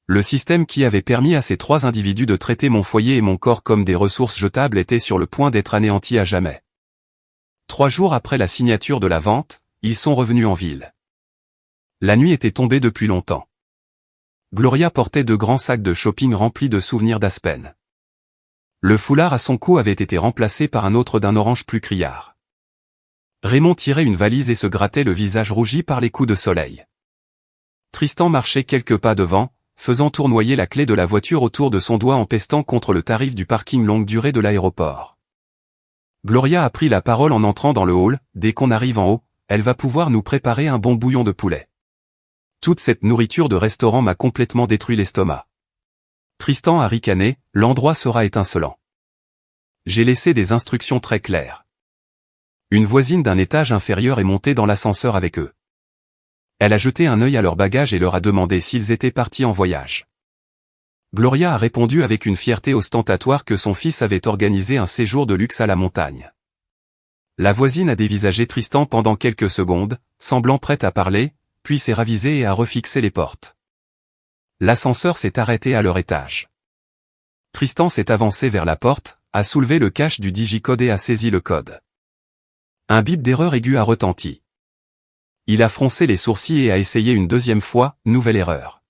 Speaker 1: Le système qui avait permis à ces 3 individus de traiter mon foyer et mon corps comme des ressources jetables était sur le point d'être anéanti à jamais. 3 jours après la signature de la vente, ils sont revenus en ville. La nuit était tombée depuis longtemps. Gloria portait 2 grands sacs de shopping remplis de souvenirs d'Aspen. Le foulard à son cou avait été remplacé par un autre d'un orange plus criard. Raymond tirait une valise et se grattait le visage rougi par les coups de soleil. Tristan marchait quelques pas devant, faisant tournoyer la clé de la voiture autour de son doigt en pestant contre le tarif du parking longue durée de l'aéroport. Gloria a pris la parole en entrant dans le hall, dès qu'on arrive en haut, elle va pouvoir nous préparer un bon bouillon de poulet. Toute cette nourriture de restaurant m'a complètement détruit l'estomac. Tristan a ricané, l'endroit sera étincelant. J'ai laissé des instructions très claires. Une voisine d'un étage inférieur est montée dans l'ascenseur avec eux. Elle a jeté un œil à leurs bagages et leur a demandé s'ils étaient partis en voyage. Gloria a répondu avec une fierté ostentatoire que son fils avait organisé un séjour de luxe à la montagne. La voisine a dévisagé Tristan pendant quelques secondes, semblant prête à parler, puis s'est ravisée et a refixé les portes. L'ascenseur s'est arrêté à leur étage. Tristan s'est avancé vers la porte, a soulevé le cache du digicode et a saisi le code. Un bip d'erreur aiguë a retenti. Il a froncé les sourcils et a essayé une deuxième fois, nouvelle erreur.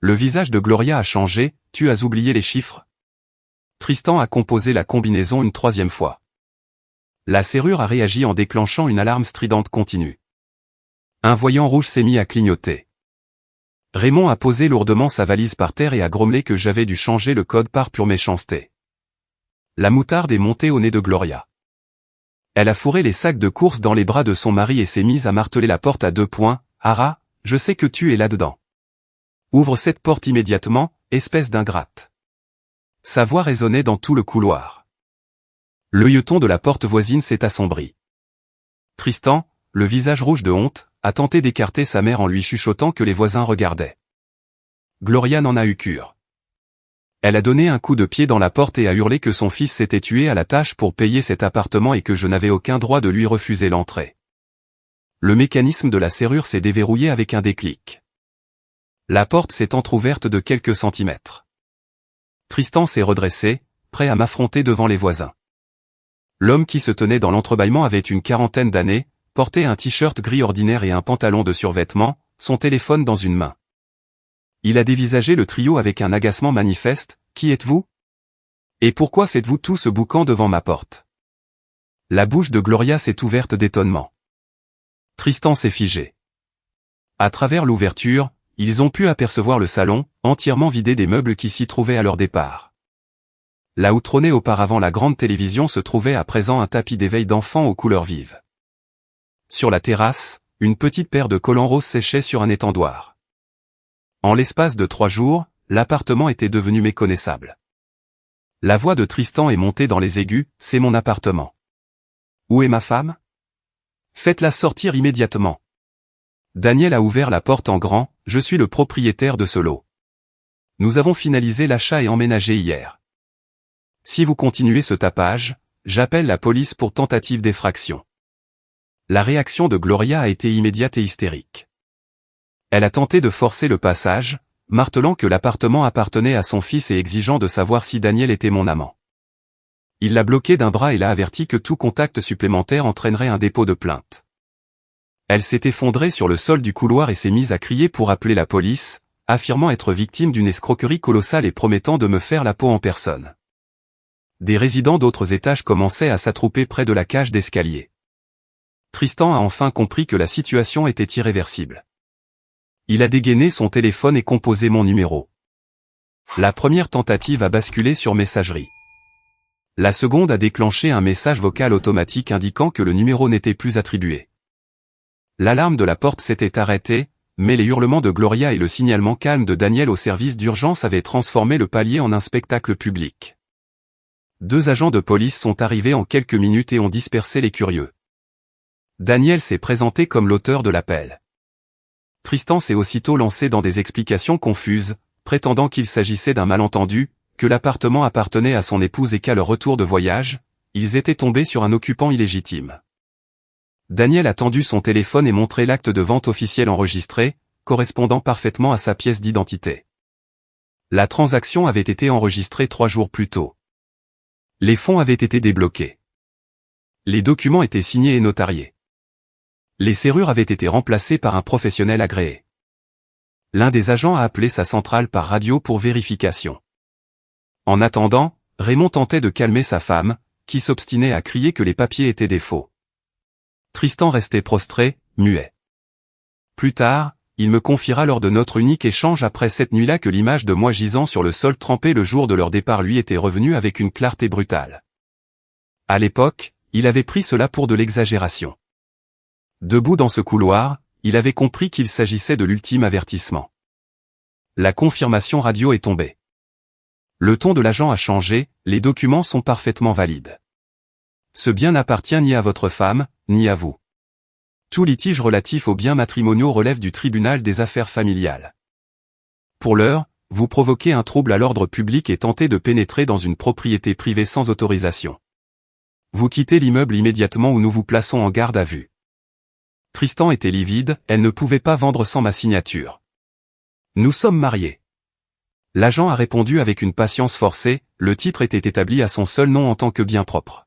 Speaker 1: Le visage de Gloria a changé, tu as oublié les chiffres. Tristan a composé la combinaison une 3e fois. La serrure a réagi en déclenchant une alarme stridente continue. Un voyant rouge s'est mis à clignoter. Raymond a posé lourdement sa valise par terre et a grommelé que j'avais dû changer le code par pure méchanceté. La moutarde est montée au nez de Gloria. Elle a fourré les sacs de course dans les bras de son mari et s'est mise à marteler la porte à 2 points. « Ara, je sais que tu es là-dedans. Ouvre cette porte immédiatement, espèce d'ingrate. » Sa voix résonnait dans tout le couloir. L'œilleton de la porte voisine s'est assombri. Tristan, le visage rouge de honte, a tenté d'écarter sa mère en lui chuchotant que les voisins regardaient. Gloria n'en a eu cure. Elle a donné un coup de pied dans la porte et a hurlé que son fils s'était tué à la tâche pour payer cet appartement et que je n'avais aucun droit de lui refuser l'entrée. Le mécanisme de la serrure s'est déverrouillé avec un déclic. La porte s'est entr'ouverte de quelques centimètres. Tristan s'est redressé, prêt à m'affronter devant les voisins. L'homme qui se tenait dans l'entrebâillement avait une 40aine d'années, portait un t-shirt gris ordinaire et un pantalon de survêtement, son téléphone dans une main. Il a dévisagé le trio avec un agacement manifeste. « Qui êtes-vous ? Et pourquoi faites-vous tout ce boucan devant ma porte ?» La bouche de Gloria s'est ouverte d'étonnement. Tristan s'est figé. À travers l'ouverture, ils ont pu apercevoir le salon, entièrement vidé des meubles qui s'y trouvaient à leur départ. Là où trônait auparavant la grande télévision se trouvait à présent un tapis d'éveil d'enfants aux couleurs vives. Sur la terrasse, une petite paire de collants roses séchait sur un étendoir. En l'espace de 3 jours, l'appartement était devenu méconnaissable. La voix de Tristan est montée dans les aigus, « C'est mon appartement. Où est ma femme ? Faites-la sortir immédiatement. » Daniel a ouvert la porte en grand, « Je suis le propriétaire de ce lot. Nous avons finalisé l'achat et emménagé hier. Si vous continuez ce tapage, j'appelle la police pour tentative d'effraction. » La réaction de Gloria a été immédiate et hystérique. Elle a tenté de forcer le passage, martelant que l'appartement appartenait à son fils et exigeant de savoir si Daniel était mon amant. Il l'a bloqué d'un bras et l'a averti que tout contact supplémentaire entraînerait un dépôt de plainte. Elle s'est effondrée sur le sol du couloir et s'est mise à crier pour appeler la police, affirmant être victime d'une escroquerie colossale et promettant de me faire la peau en personne. Des résidents d'autres étages commençaient à s'attrouper près de la cage d'escalier. Tristan a enfin compris que la situation était irréversible. Il a dégainé son téléphone et composé mon numéro. La première tentative a basculé sur messagerie. La seconde a déclenché un message vocal automatique indiquant que le numéro n'était plus attribué. L'alarme de la porte s'était arrêtée, mais les hurlements de Gloria et le signalement calme de Daniel au service d'urgence avaient transformé le palier en un spectacle public. 2 agents de police sont arrivés en quelques minutes et ont dispersé les curieux. Daniel s'est présenté comme l'auteur de l'appel. Tristan s'est aussitôt lancé dans des explications confuses, prétendant qu'il s'agissait d'un malentendu, que l'appartement appartenait à son épouse et qu'à leur retour de voyage, ils étaient tombés sur un occupant illégitime. Daniel a tendu son téléphone et montré l'acte de vente officiel enregistré, correspondant parfaitement à sa pièce d'identité. La transaction avait été enregistrée 3 jours plus tôt. Les fonds avaient été débloqués. Les documents étaient signés et notariés. Les serrures avaient été remplacées par un professionnel agréé. L'un des agents a appelé sa centrale par radio pour vérification. En attendant, Raymond tentait de calmer sa femme, qui s'obstinait à crier que les papiers étaient des faux. Tristan restait prostré, muet. Plus tard, il me confiera lors de notre unique échange après cette nuit-là que l'image de moi gisant sur le sol trempé le jour de leur départ lui était revenue avec une clarté brutale. À l'époque, il avait pris cela pour de l'exagération. Debout dans ce couloir, il avait compris qu'il s'agissait de l'ultime avertissement. La confirmation radio est tombée. Le ton de l'agent a changé, les documents sont parfaitement valides. Ce bien n'appartient ni à votre femme, ni à vous. Tout litige relatif aux biens matrimoniaux relève du tribunal des affaires familiales. Pour l'heure, vous provoquez un trouble à l'ordre public et tentez de pénétrer dans une propriété privée sans autorisation. Vous quittez l'immeuble immédiatement ou nous vous plaçons en garde à vue. Tristan était livide, elle ne pouvait pas vendre sans ma signature. Nous sommes mariés. L'agent a répondu avec une patience forcée, le titre était établi à son seul nom en tant que bien propre.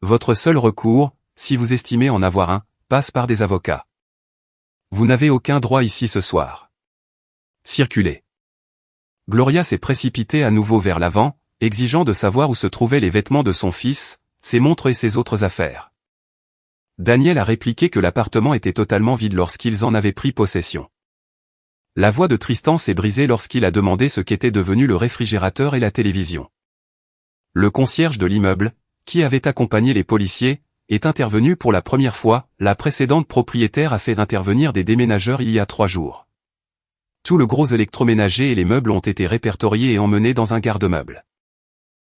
Speaker 1: Votre seul recours, si vous estimez en avoir un, passe par des avocats. Vous n'avez aucun droit ici ce soir. Circulez. Gloria s'est précipitée à nouveau vers l'avant, exigeant de savoir où se trouvaient les vêtements de son fils, ses montres et ses autres affaires. Daniel a répliqué que l'appartement était totalement vide lorsqu'ils en avaient pris possession. La voix de Tristan s'est brisée lorsqu'il a demandé ce qu'étaient devenus le réfrigérateur et la télévision. Le concierge de l'immeuble, qui avait accompagné les policiers, est intervenu pour la première fois, la précédente propriétaire a fait intervenir des déménageurs il y a 3 jours. Tout le gros électroménager et les meubles ont été répertoriés et emmenés dans un garde-meuble.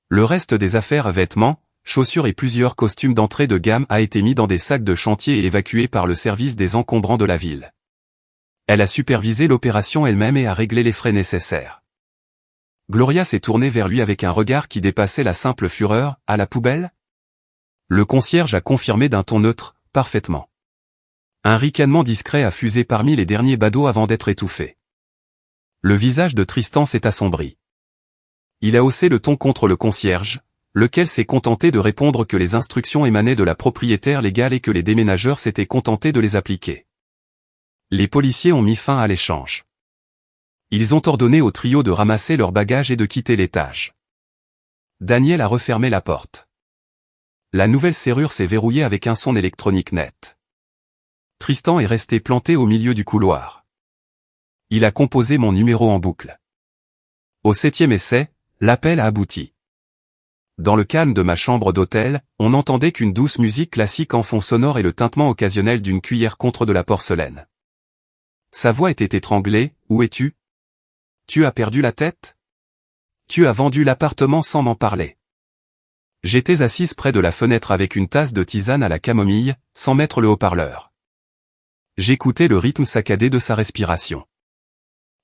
Speaker 1: Le reste des affaires vêtements, chaussures et plusieurs costumes d'entrée de gamme a été mis dans des sacs de chantier et évacué par le service des encombrants de la ville. Elle a supervisé l'opération elle-même et a réglé les frais nécessaires. Gloria s'est tournée vers lui avec un regard qui dépassait la simple fureur, à la poubelle ? Le concierge a confirmé d'un ton neutre, parfaitement. Un ricanement discret a fusé parmi les derniers badauds avant d'être étouffé. Le visage de Tristan s'est assombri. Il a haussé le ton contre le concierge, lequel s'est contenté de répondre que les instructions émanaient de la propriétaire légale et que les déménageurs s'étaient contentés de les appliquer. Les policiers ont mis fin à l'échange. Ils ont ordonné au trio de ramasser leurs bagages et de quitter l'étage. Daniel a refermé la porte. La nouvelle serrure s'est verrouillée avec un son électronique net. Tristan est resté planté au milieu du couloir. Il a composé mon numéro en boucle. Au 7e essai, l'appel a abouti. Dans le calme de ma chambre d'hôtel, on n'entendait qu'une douce musique classique en fond sonore et le tintement occasionnel d'une cuillère contre de la porcelaine. Sa voix était étranglée, « Où es-tu ? Tu as perdu la tête ? Tu as vendu l'appartement sans m'en parler. » J'étais assise près de la fenêtre avec une tasse de tisane à la camomille, sans mettre le haut-parleur. J'écoutais le rythme saccadé de sa respiration.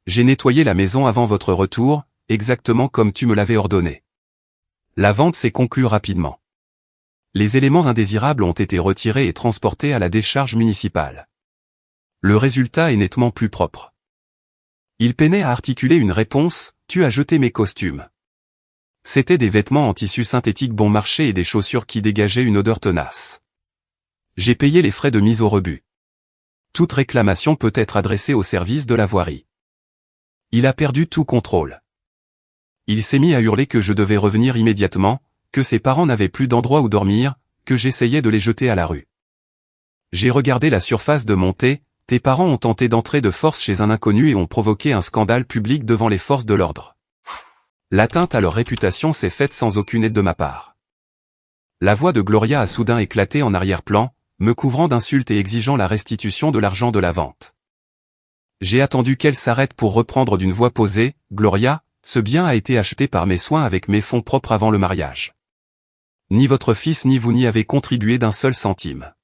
Speaker 1: J'ai nettoyé la maison avant votre retour, exactement comme tu me l'avais ordonné. La vente s'est conclue rapidement. Les éléments indésirables ont été retirés et transportés à la décharge municipale. Le résultat est nettement plus propre. Il peinait à articuler une réponse, « Tu as jeté mes costumes. » C'étaient des vêtements en tissu synthétique bon marché et des chaussures qui dégageaient une odeur tenace. J'ai payé les frais de mise au rebut. Toute réclamation peut être adressée au service de la voirie. Il a perdu tout contrôle. Il s'est mis à hurler que je devais revenir immédiatement, que ses parents n'avaient plus d'endroit où dormir, que j'essayais de les jeter à la rue. J'ai regardé la surface de monter, tes parents ont tenté d'entrer de force chez un inconnu et ont provoqué un scandale public devant les forces de l'ordre. L'atteinte à leur réputation s'est faite sans aucune aide de ma part. La voix de Gloria a soudain éclaté en arrière-plan, me couvrant d'insultes et exigeant la restitution de l'argent de la vente. J'ai attendu qu'elle s'arrête pour reprendre d'une voix posée, « Gloria, ce bien a été acheté par mes soins avec mes fonds propres avant le mariage. Ni votre fils ni vous n'y avez contribué d'un seul centime.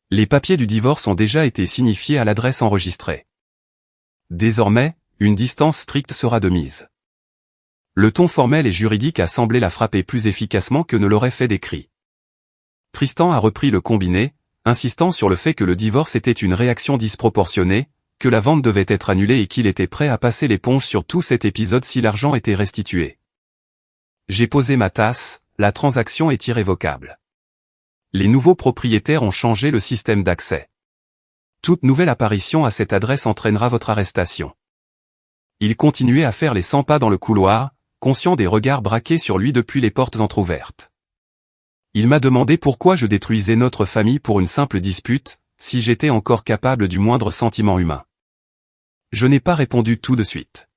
Speaker 1: Les papiers du divorce ont déjà été signifiés à l'adresse enregistrée. Désormais, une distance stricte sera de mise. » Le ton formel et juridique a semblé la frapper plus efficacement que ne l'aurait fait des cris. Tristan a repris le combiné, insistant sur le fait que le divorce était une réaction disproportionnée, que la vente devait être annulée et qu'il était prêt à passer l'éponge sur tout cet épisode si l'argent était restitué. J'ai posé ma tasse, la transaction est irrévocable. Les nouveaux propriétaires ont changé le système d'accès. Toute nouvelle apparition à cette adresse entraînera votre arrestation. Il continuait à faire les 100 pas dans le couloir, conscient des regards braqués sur lui depuis les portes entr'ouvertes. Il m'a demandé pourquoi je détruisais notre famille pour une simple dispute, si j'étais encore capable du moindre sentiment humain. Je n'ai pas répondu tout de suite.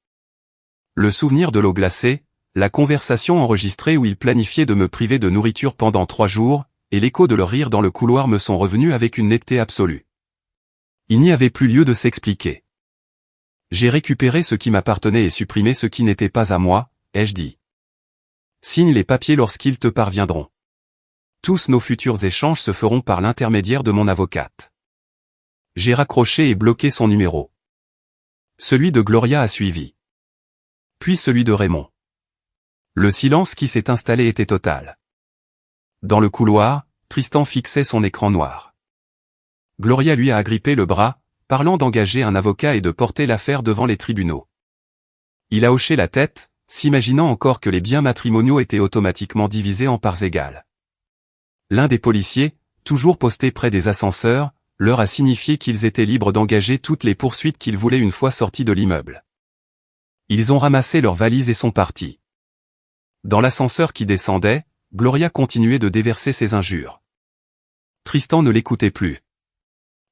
Speaker 1: Le souvenir de l'eau glacée, la conversation enregistrée où il planifiait de me priver de nourriture pendant 3 jours, et l'écho de leur rire dans le couloir me sont revenus avec une netteté absolue. Il n'y avait plus lieu de s'expliquer. J'ai récupéré ce qui m'appartenait et supprimé ce qui n'était pas à moi, ai-je dit. Signe les papiers lorsqu'ils te parviendront. Tous nos futurs échanges se feront par l'intermédiaire de mon avocate. J'ai raccroché et bloqué son numéro. Celui de Gloria a suivi. Puis celui de Raymond. Le silence qui s'est installé était total. Dans le couloir, Tristan fixait son écran noir. Gloria lui a agrippé le bras, parlant d'engager un avocat et de porter l'affaire devant les tribunaux. Il a hoché la tête, s'imaginant encore que les biens matrimoniaux étaient automatiquement divisés en parts égales. L'un des policiers, toujours posté près des ascenseurs, leur a signifié qu'ils étaient libres d'engager toutes les poursuites qu'ils voulaient une fois sortis de l'immeuble. Ils ont ramassé leurs valises et sont partis. Dans l'ascenseur qui descendait, Gloria continuait de déverser ses injures. Tristan ne l'écoutait plus.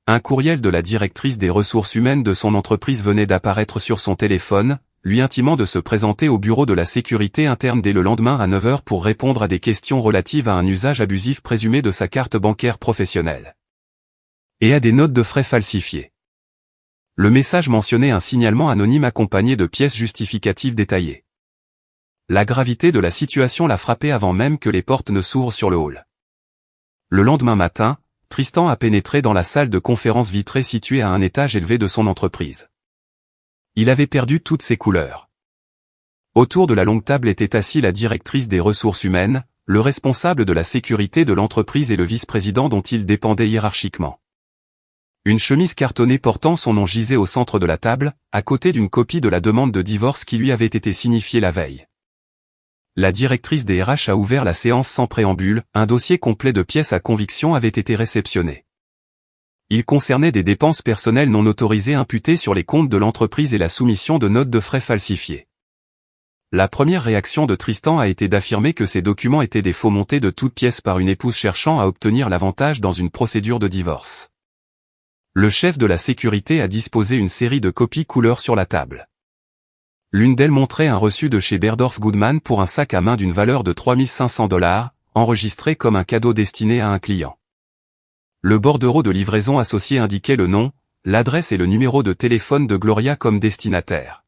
Speaker 1: Un courriel de la directrice des ressources humaines de son entreprise venait d'apparaître sur son téléphone, lui intimant de se présenter au bureau de la sécurité interne dès le lendemain à 9 h pour répondre à des questions relatives à un usage abusif présumé de sa carte bancaire professionnelle. Et à des notes de frais falsifiées. Le message mentionnait un signalement anonyme accompagné de pièces justificatives détaillées. La gravité de la situation l'a frappé avant même que les portes ne s'ouvrent sur le hall. Le lendemain matin, Tristan a pénétré dans la salle de conférence vitrée située à un étage élevé de son entreprise. Il avait perdu toutes ses couleurs. Autour de la longue table était assis la directrice des ressources humaines, le responsable de la sécurité de l'entreprise et le vice-président dont il dépendait hiérarchiquement. Une chemise cartonnée portant son nom gisait au centre de la table, à côté d'une copie de la demande de divorce qui lui avait été signifiée la veille. La directrice des RH a ouvert la séance sans préambule, un dossier complet de pièces à conviction avait été réceptionné. Il concernait des dépenses personnelles non autorisées imputées sur les comptes de l'entreprise et la soumission de notes de frais falsifiées. La première réaction de Tristan a été d'affirmer que ces documents étaient des faux montés de toutes pièces par une épouse cherchant à obtenir l'avantage dans une procédure de divorce. Le chef de la sécurité a disposé une série de copies couleur sur la table. L'une d'elles montrait un reçu de chez Berdorf Goodman pour un sac à main d'une valeur de 3 500 $, enregistré comme un cadeau destiné à un client. Le bordereau de livraison associé indiquait le nom, l'adresse et le numéro de téléphone de Gloria comme destinataire.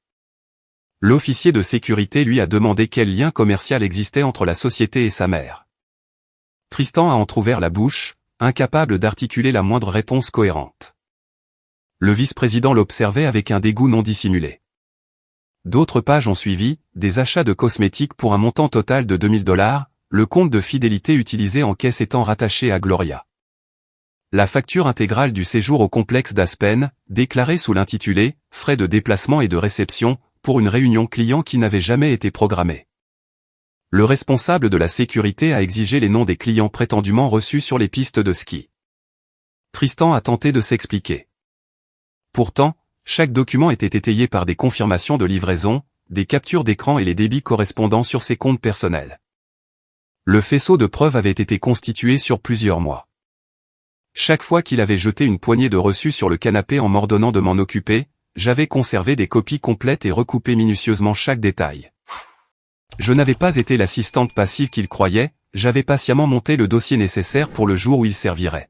Speaker 1: L'officier de sécurité lui a demandé quel lien commercial existait entre la société et sa mère. Tristan a entrouvert la bouche, incapable d'articuler la moindre réponse cohérente. Le vice-président l'observait avec un dégoût non dissimulé. D'autres pages ont suivi, des achats de cosmétiques pour un montant total de 2 000 $, le compte de fidélité utilisé en caisse étant rattaché à Gloria. La facture intégrale du séjour au complexe d'Aspen, déclarée sous l'intitulé « Frais de déplacement et de réception » pour une réunion client qui n'avait jamais été programmée. Le responsable de la sécurité a exigé les noms des clients prétendument reçus sur les pistes de ski. Tristan a tenté de s'expliquer. Pourtant, chaque document était étayé par des confirmations de livraison, des captures d'écran et les débits correspondant sur ses comptes personnels. Le faisceau de preuves avait été constitué sur plusieurs mois. Chaque fois qu'il avait jeté une poignée de reçus sur le canapé en m'ordonnant de m'en occuper, j'avais conservé des copies complètes et recoupé minutieusement chaque détail. Je n'avais pas été l'assistante passive qu'il croyait, j'avais patiemment monté le dossier nécessaire pour le jour où il servirait.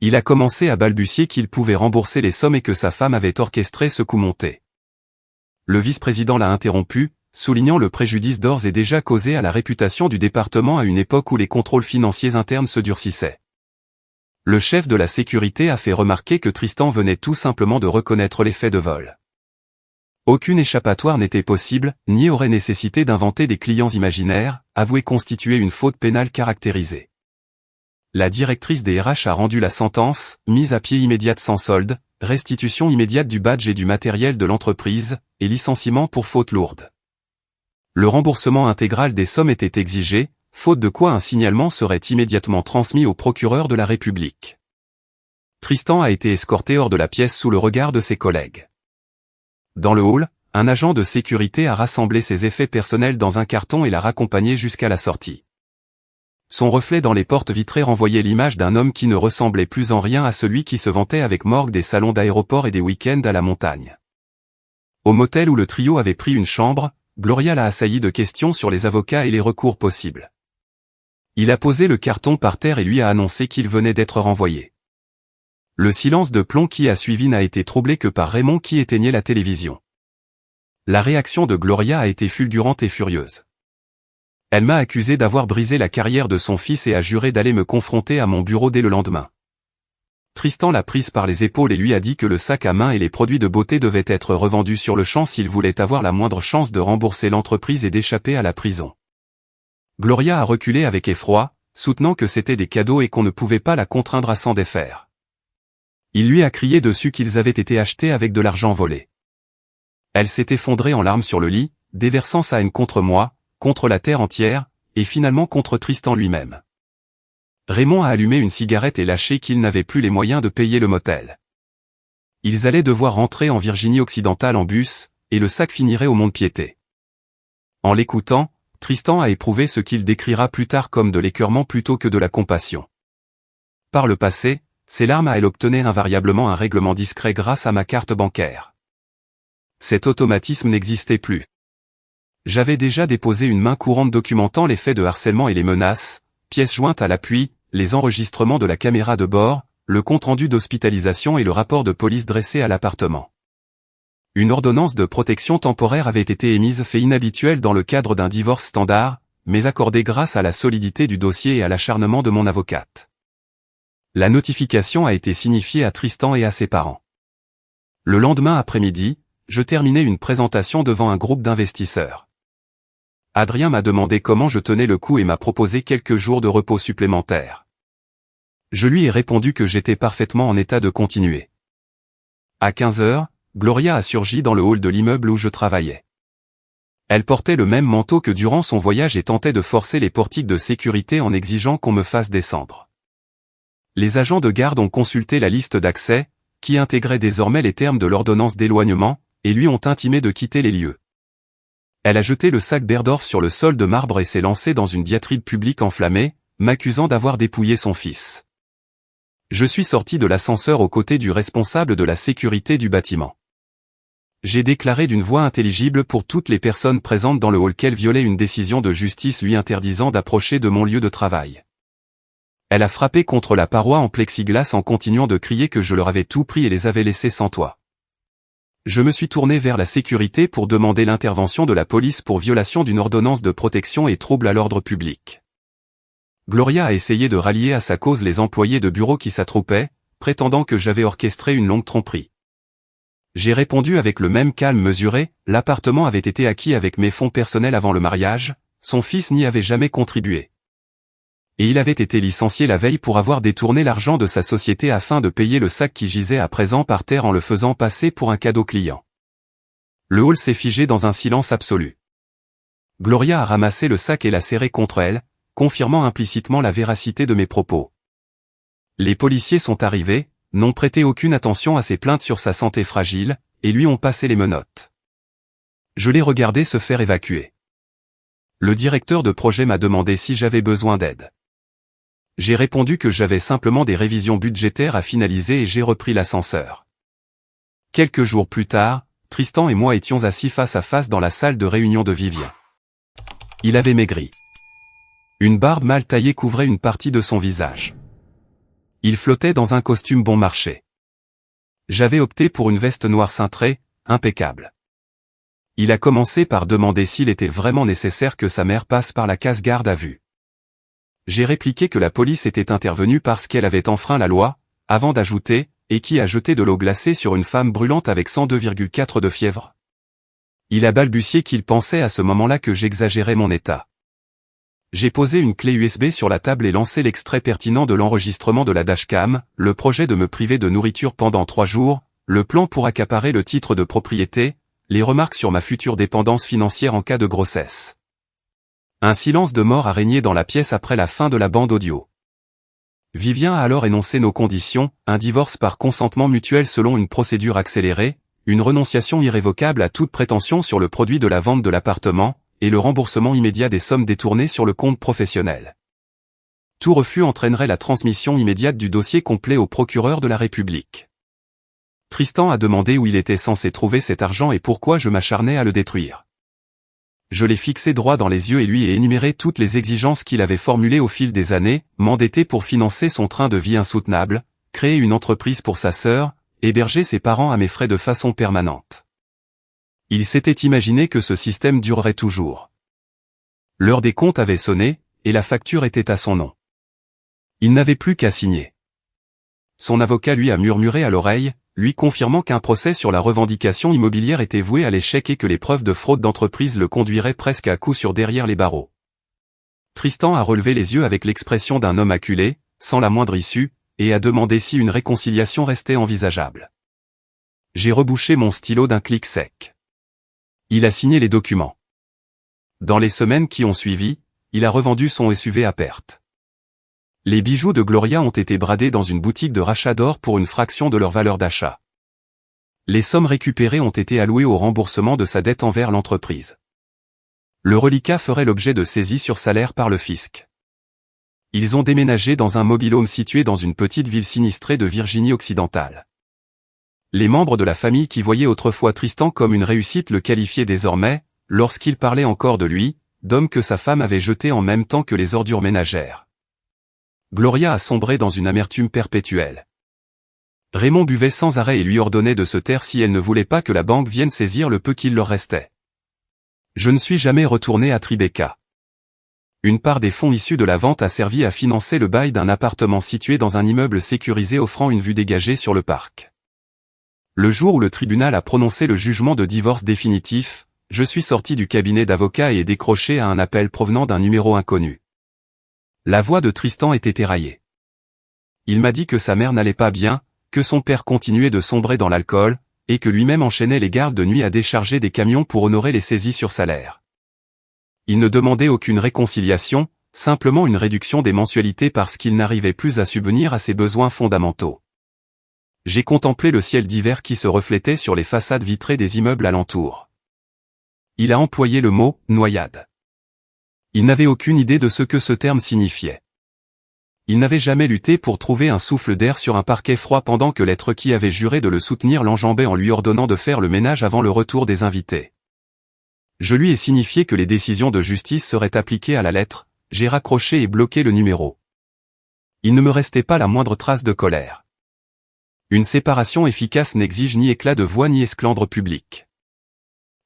Speaker 1: Il a commencé à balbutier qu'il pouvait rembourser les sommes et que sa femme avait orchestré ce coup monté. Le vice-président l'a interrompu, soulignant le préjudice d'ores et déjà causé à la réputation du département à une époque où les contrôles financiers internes se durcissaient. Le chef de la sécurité a fait remarquer que Tristan venait tout simplement de reconnaître les faits de vol. Aucune échappatoire n'était possible, ni aurait nécessité d'inventer des clients imaginaires, avouer constituer une faute pénale caractérisée. La directrice des RH a rendu la sentence, mise à pied immédiate sans solde, restitution immédiate du badge et du matériel de l'entreprise, et licenciement pour faute lourde. Le remboursement intégral des sommes était exigé, faute de quoi un signalement serait immédiatement transmis au procureur de la République. Tristan a été escorté hors de la pièce sous le regard de ses collègues. Dans le hall, un agent de sécurité a rassemblé ses effets personnels dans un carton et l'a raccompagné jusqu'à la sortie. Son reflet dans les portes vitrées renvoyait l'image d'un homme qui ne ressemblait plus en rien à celui qui se vantait avec morgue des salons d'aéroport et des week-ends à la montagne. Au motel où le trio avait pris une chambre, Gloria l'a assailli de questions sur les avocats et les recours possibles. Il a posé le carton par terre et lui a annoncé qu'il venait d'être renvoyé. Le silence de plomb qui a suivi n'a été troublé que par Raymond qui éteignait la télévision. La réaction de Gloria a été fulgurante et furieuse. Elle m'a accusé d'avoir brisé la carrière de son fils et a juré d'aller me confronter à mon bureau dès le lendemain. Tristan l'a prise par les épaules et lui a dit que le sac à main et les produits de beauté devaient être revendus sur le champ s'il voulait avoir la moindre chance de rembourser l'entreprise et d'échapper à la prison. Gloria a reculé avec effroi, soutenant que c'était des cadeaux et qu'on ne pouvait pas la contraindre à s'en défaire. Il lui a crié dessus qu'ils avaient été achetés avec de l'argent volé. Elle s'est effondrée en larmes sur le lit, déversant sa haine contre moi, contre la terre entière, et finalement contre Tristan lui-même. Raymond a allumé une cigarette et lâché qu'il n'avait plus les moyens de payer le motel. Ils allaient devoir rentrer en Virginie occidentale en bus, et le sac finirait au Mont-de-Piété. En l'écoutant, Tristan a éprouvé ce qu'il décrira plus tard comme de l'écœurement plutôt que de la compassion. Par le passé, ses larmes à elle obtenaient invariablement un règlement discret grâce à ma carte bancaire. Cet automatisme n'existait plus. J'avais déjà déposé une main courante documentant les faits de harcèlement et les menaces, pièces jointes à l'appui, les enregistrements de la caméra de bord, le compte-rendu d'hospitalisation et le rapport de police dressé à l'appartement. Une ordonnance de protection temporaire avait été émise, fait inhabituel dans le cadre d'un divorce standard, mais accordée grâce à la solidité du dossier et à l'acharnement de mon avocate. La notification a été signifiée à Tristan et à ses parents. Le lendemain après-midi, je terminais une présentation devant un groupe d'investisseurs. Adrien m'a demandé comment je tenais le coup et m'a proposé quelques jours de repos supplémentaires. Je lui ai répondu que j'étais parfaitement en état de continuer. À 15 heures, Gloria a surgi dans le hall de l'immeuble où je travaillais. Elle portait le même manteau que durant son voyage et tentait de forcer les portiques de sécurité en exigeant qu'on me fasse descendre. Les agents de garde ont consulté la liste d'accès, qui intégrait désormais les termes de l'ordonnance d'éloignement, et lui ont intimé de quitter les lieux. Elle a jeté le sac Berdorf sur le sol de marbre et s'est lancée dans une diatribe publique enflammée, m'accusant d'avoir dépouillé son fils. Je suis sorti de l'ascenseur aux côtés du responsable de la sécurité du bâtiment. J'ai déclaré d'une voix intelligible pour toutes les personnes présentes dans le hall qu'elle violait une décision de justice lui interdisant d'approcher de mon lieu de travail. Elle a frappé contre la paroi en plexiglas en continuant de crier que je leur avais tout pris et les avais laissés sans toit. Je me suis tourné vers la sécurité pour demander l'intervention de la police pour violation d'une ordonnance de protection et trouble à l'ordre public. Gloria a essayé de rallier à sa cause les employés de bureau qui s'attroupaient, prétendant que j'avais orchestré une longue tromperie. J'ai répondu avec le même calme mesuré, l'appartement avait été acquis avec mes fonds personnels avant le mariage, son fils n'y avait jamais contribué. Et il avait été licencié la veille pour avoir détourné l'argent de sa société afin de payer le sac qui gisait à présent par terre en le faisant passer pour un cadeau client. Le hall s'est figé dans un silence absolu. Gloria a ramassé le sac et l'a serré contre elle, confirmant implicitement la véracité de mes propos. Les policiers sont arrivés, n'ont prêté aucune attention à ses plaintes sur sa santé fragile, et lui ont passé les menottes. Je l'ai regardé se faire évacuer. Le directeur de projet m'a demandé si j'avais besoin d'aide. J'ai répondu que j'avais simplement des révisions budgétaires à finaliser et j'ai repris l'ascenseur. Quelques jours plus tard, Tristan et moi étions assis face à face dans la salle de réunion de Vivien. Il avait maigri. Une barbe mal taillée couvrait une partie de son visage. Il flottait dans un costume bon marché. J'avais opté pour une veste noire cintrée, impeccable. Il a commencé par demander s'il était vraiment nécessaire que sa mère passe par la case garde à vue. J'ai répliqué que la police était intervenue parce qu'elle avait enfreint la loi, avant d'ajouter, et qui a jeté de l'eau glacée sur une femme brûlante avec 102,4 de fièvre. Il a balbutié qu'il pensait à ce moment-là que j'exagérais mon état. J'ai posé une clé USB sur la table et lancé l'extrait pertinent de l'enregistrement de la dashcam, le projet de me priver de nourriture pendant 3 jours, le plan pour accaparer le titre de propriété, les remarques sur ma future dépendance financière en cas de grossesse. Un silence de mort a régné dans la pièce après la fin de la bande audio. Vivien a alors énoncé nos conditions, un divorce par consentement mutuel selon une procédure accélérée, une renonciation irrévocable à toute prétention sur le produit de la vente de l'appartement, et le remboursement immédiat des sommes détournées sur le compte professionnel. Tout refus entraînerait la transmission immédiate du dossier complet au procureur de la République. Tristan a demandé où il était censé trouver cet argent et pourquoi je m'acharnais à le détruire. Je l'ai fixé droit dans les yeux et lui ai énuméré toutes les exigences qu'il avait formulées au fil des années, m'endetter pour financer son train de vie insoutenable, créer une entreprise pour sa sœur, héberger ses parents à mes frais de façon permanente. Il s'était imaginé que ce système durerait toujours. L'heure des comptes avait sonné, et la facture était à son nom. Il n'avait plus qu'à signer. Son avocat lui a murmuré à l'oreille, lui confirmant qu'un procès sur la revendication immobilière était voué à l'échec et que les preuves de fraude d'entreprise le conduiraient presque à coup sûr derrière les barreaux. Tristan a relevé les yeux avec l'expression d'un homme acculé, sans la moindre issue, et a demandé si une réconciliation restait envisageable. J'ai rebouché mon stylo d'un clic sec. Il a signé les documents. Dans les semaines qui ont suivi, il a revendu son SUV à perte. Les bijoux de Gloria ont été bradés dans une boutique de rachat d'or pour une fraction de leur valeur d'achat. Les sommes récupérées ont été allouées au remboursement de sa dette envers l'entreprise. Le reliquat ferait l'objet de saisies sur salaire par le fisc. Ils ont déménagé dans un mobil-home situé dans une petite ville sinistrée de Virginie occidentale. Les membres de la famille qui voyaient autrefois Tristan comme une réussite le qualifiaient désormais, lorsqu'il parlait encore de lui, d'homme que sa femme avait jeté en même temps que les ordures ménagères. Gloria a sombré dans une amertume perpétuelle. Raymond buvait sans arrêt et lui ordonnait de se taire si elle ne voulait pas que la banque vienne saisir le peu qu'il leur restait. Je ne suis jamais retourné à Tribeca. Une part des fonds issus de la vente a servi à financer le bail d'un appartement situé dans un immeuble sécurisé offrant une vue dégagée sur le parc. Le jour où le tribunal a prononcé le jugement de divorce définitif, je suis sorti du cabinet d'avocat et ai décroché à un appel provenant d'un numéro inconnu. La voix de Tristan était éraillée. Il m'a dit que sa mère n'allait pas bien, que son père continuait de sombrer dans l'alcool, et que lui-même enchaînait les gardes de nuit à décharger des camions pour honorer les saisies sur salaire. Il ne demandait aucune réconciliation, simplement une réduction des mensualités parce qu'il n'arrivait plus à subvenir à ses besoins fondamentaux. J'ai contemplé le ciel d'hiver qui se reflétait sur les façades vitrées des immeubles alentours. Il a employé le mot « noyade ». Il n'avait aucune idée de ce que ce terme signifiait. Il n'avait jamais lutté pour trouver un souffle d'air sur un parquet froid pendant que l'être qui avait juré de le soutenir l'enjambait en lui ordonnant de faire le ménage avant le retour des invités. Je lui ai signifié que les décisions de justice seraient appliquées à la lettre, j'ai raccroché et bloqué le numéro. Il ne me restait pas la moindre trace de colère. Une séparation efficace n'exige ni éclat de voix ni esclandre public.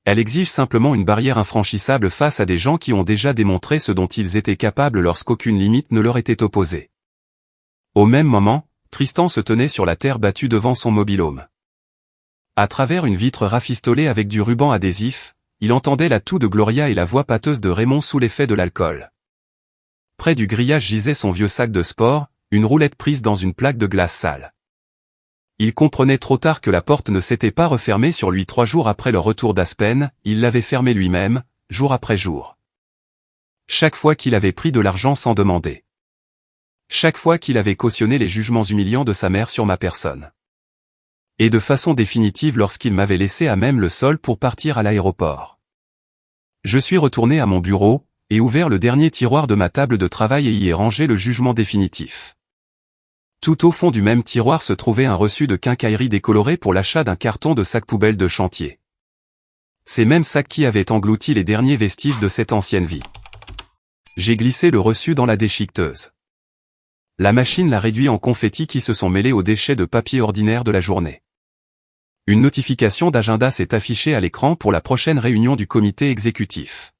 Speaker 1: Elle exige simplement une barrière infranchissable face à des gens qui ont déjà démontré ce dont ils étaient capables lorsqu'aucune limite ne leur était opposée. Au même moment, Tristan se tenait sur la terre battue devant son mobil-home. À travers une vitre rafistolée avec du ruban adhésif, il entendait la toux de Gloria et la voix pâteuse de Raymond sous l'effet de l'alcool. Près du grillage gisait son vieux sac de sport, une roulette prise dans une plaque de glace sale. Il comprenait trop tard que la porte ne s'était pas refermée sur lui 3 jours après leur retour d'Aspen, il l'avait fermée lui-même, jour après jour. Chaque fois qu'il avait pris de l'argent sans demander. Chaque fois qu'il avait cautionné les jugements humiliants de sa mère sur ma personne. Et de façon définitive lorsqu'il m'avait laissé à même le sol pour partir à l'aéroport. Je suis retourné à mon bureau, et ouvert le dernier tiroir de ma table de travail et y ai rangé le jugement définitif. Tout au fond du même tiroir se trouvait un reçu de quincaillerie décoloré pour l'achat d'un carton de sacs poubelles de chantier. Ces mêmes sacs qui avaient englouti les derniers vestiges de cette ancienne vie. J'ai glissé le reçu dans la déchiqueteuse. La machine l'a réduit en confettis qui se sont mêlés aux déchets de papier ordinaire de la journée. Une notification d'agenda s'est affichée à l'écran pour la prochaine réunion du comité exécutif.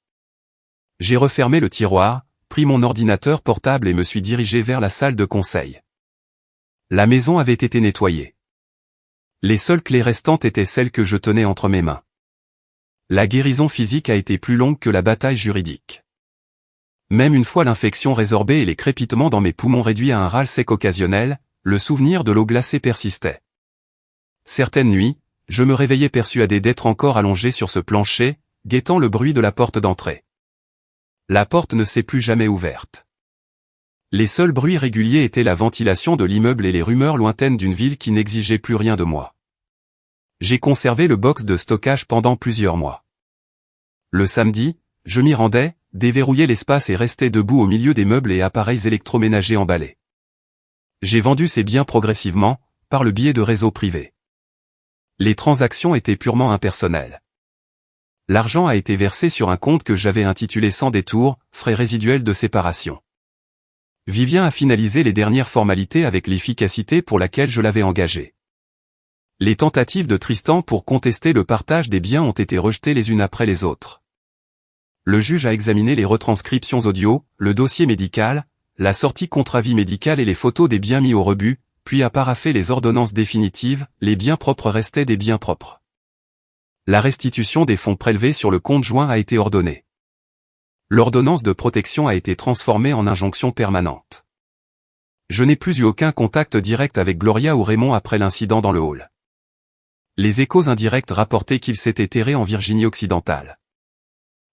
Speaker 1: J'ai refermé le tiroir, pris mon ordinateur portable et me suis dirigé vers la salle de conseil. La maison avait été nettoyée. Les seules clés restantes étaient celles que je tenais entre mes mains. La guérison physique a été plus longue que la bataille juridique. Même une fois l'infection résorbée et les crépitements dans mes poumons réduits à un râle sec occasionnel, le souvenir de l'eau glacée persistait. Certaines nuits, je me réveillais persuadé d'être encore allongé sur ce plancher, guettant le bruit de la porte d'entrée. La porte ne s'est plus jamais ouverte. Les seuls bruits réguliers étaient la ventilation de l'immeuble et les rumeurs lointaines d'une ville qui n'exigeait plus rien de moi. J'ai conservé le box de stockage pendant plusieurs mois. Le samedi, je m'y rendais, déverrouillais l'espace et restais debout au milieu des meubles et appareils électroménagers emballés. J'ai vendu ces biens progressivement, par le biais de réseaux privés. Les transactions étaient purement impersonnelles. L'argent a été versé sur un compte que j'avais intitulé sans détour, frais résiduels de séparation. Vivien a finalisé les dernières formalités avec l'efficacité pour laquelle je l'avais engagé. Les tentatives de Tristan pour contester le partage des biens ont été rejetées les unes après les autres. Le juge a examiné les retranscriptions audio, le dossier médical, la sortie contre-avis médical et les photos des biens mis au rebut, puis a paraphé les ordonnances définitives, les biens propres restaient des biens propres. La restitution des fonds prélevés sur le compte joint a été ordonnée. L'ordonnance de protection a été transformée en injonction permanente. Je n'ai plus eu aucun contact direct avec Gloria ou Raymond après l'incident dans le hall. Les échos indirects rapportaient qu'il s'était terré en Virginie occidentale.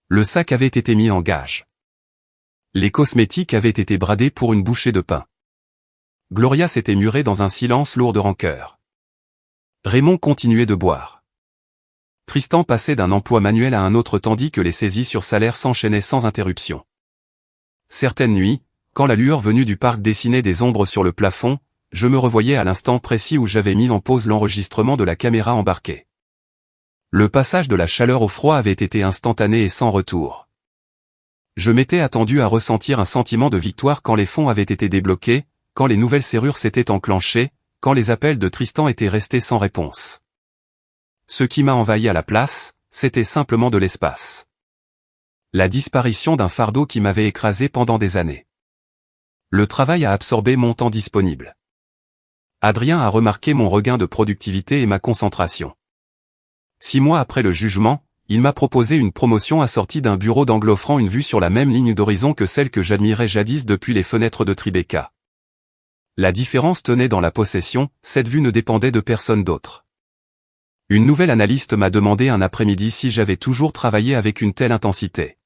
Speaker 1: Le sac avait été mis en gage. Les cosmétiques avaient été bradés pour une bouchée de pain. Gloria s'était murée dans un silence lourd de rancœur. Raymond continuait de boire. Tristan passait d'un emploi manuel à un autre tandis que les saisies sur salaire s'enchaînaient sans interruption. Certaines nuits, quand la lueur venue du parc dessinait des ombres sur le plafond, je me revoyais à l'instant précis où j'avais mis en pause l'enregistrement de la caméra embarquée. Le passage de la chaleur au froid avait été instantané et sans retour. Je m'étais attendu à ressentir un sentiment de victoire quand les fonds avaient été débloqués, quand les nouvelles serrures s'étaient enclenchées, quand les appels de Tristan étaient restés sans réponse. Ce qui m'a envahi à la place, c'était simplement de l'espace. La disparition d'un fardeau qui m'avait écrasé pendant des années. Le travail a absorbé mon temps disponible. Adrien a remarqué mon regain de productivité et ma concentration. 6 mois après le jugement, il m'a proposé une promotion assortie d'un bureau d'angle offrant une vue sur la même ligne d'horizon que celle que j'admirais jadis depuis les fenêtres de Tribeca. La différence tenait dans la possession, cette vue ne dépendait de personne d'autre. Une nouvelle analyste m'a demandé un après-midi si j'avais toujours travaillé avec une telle intensité.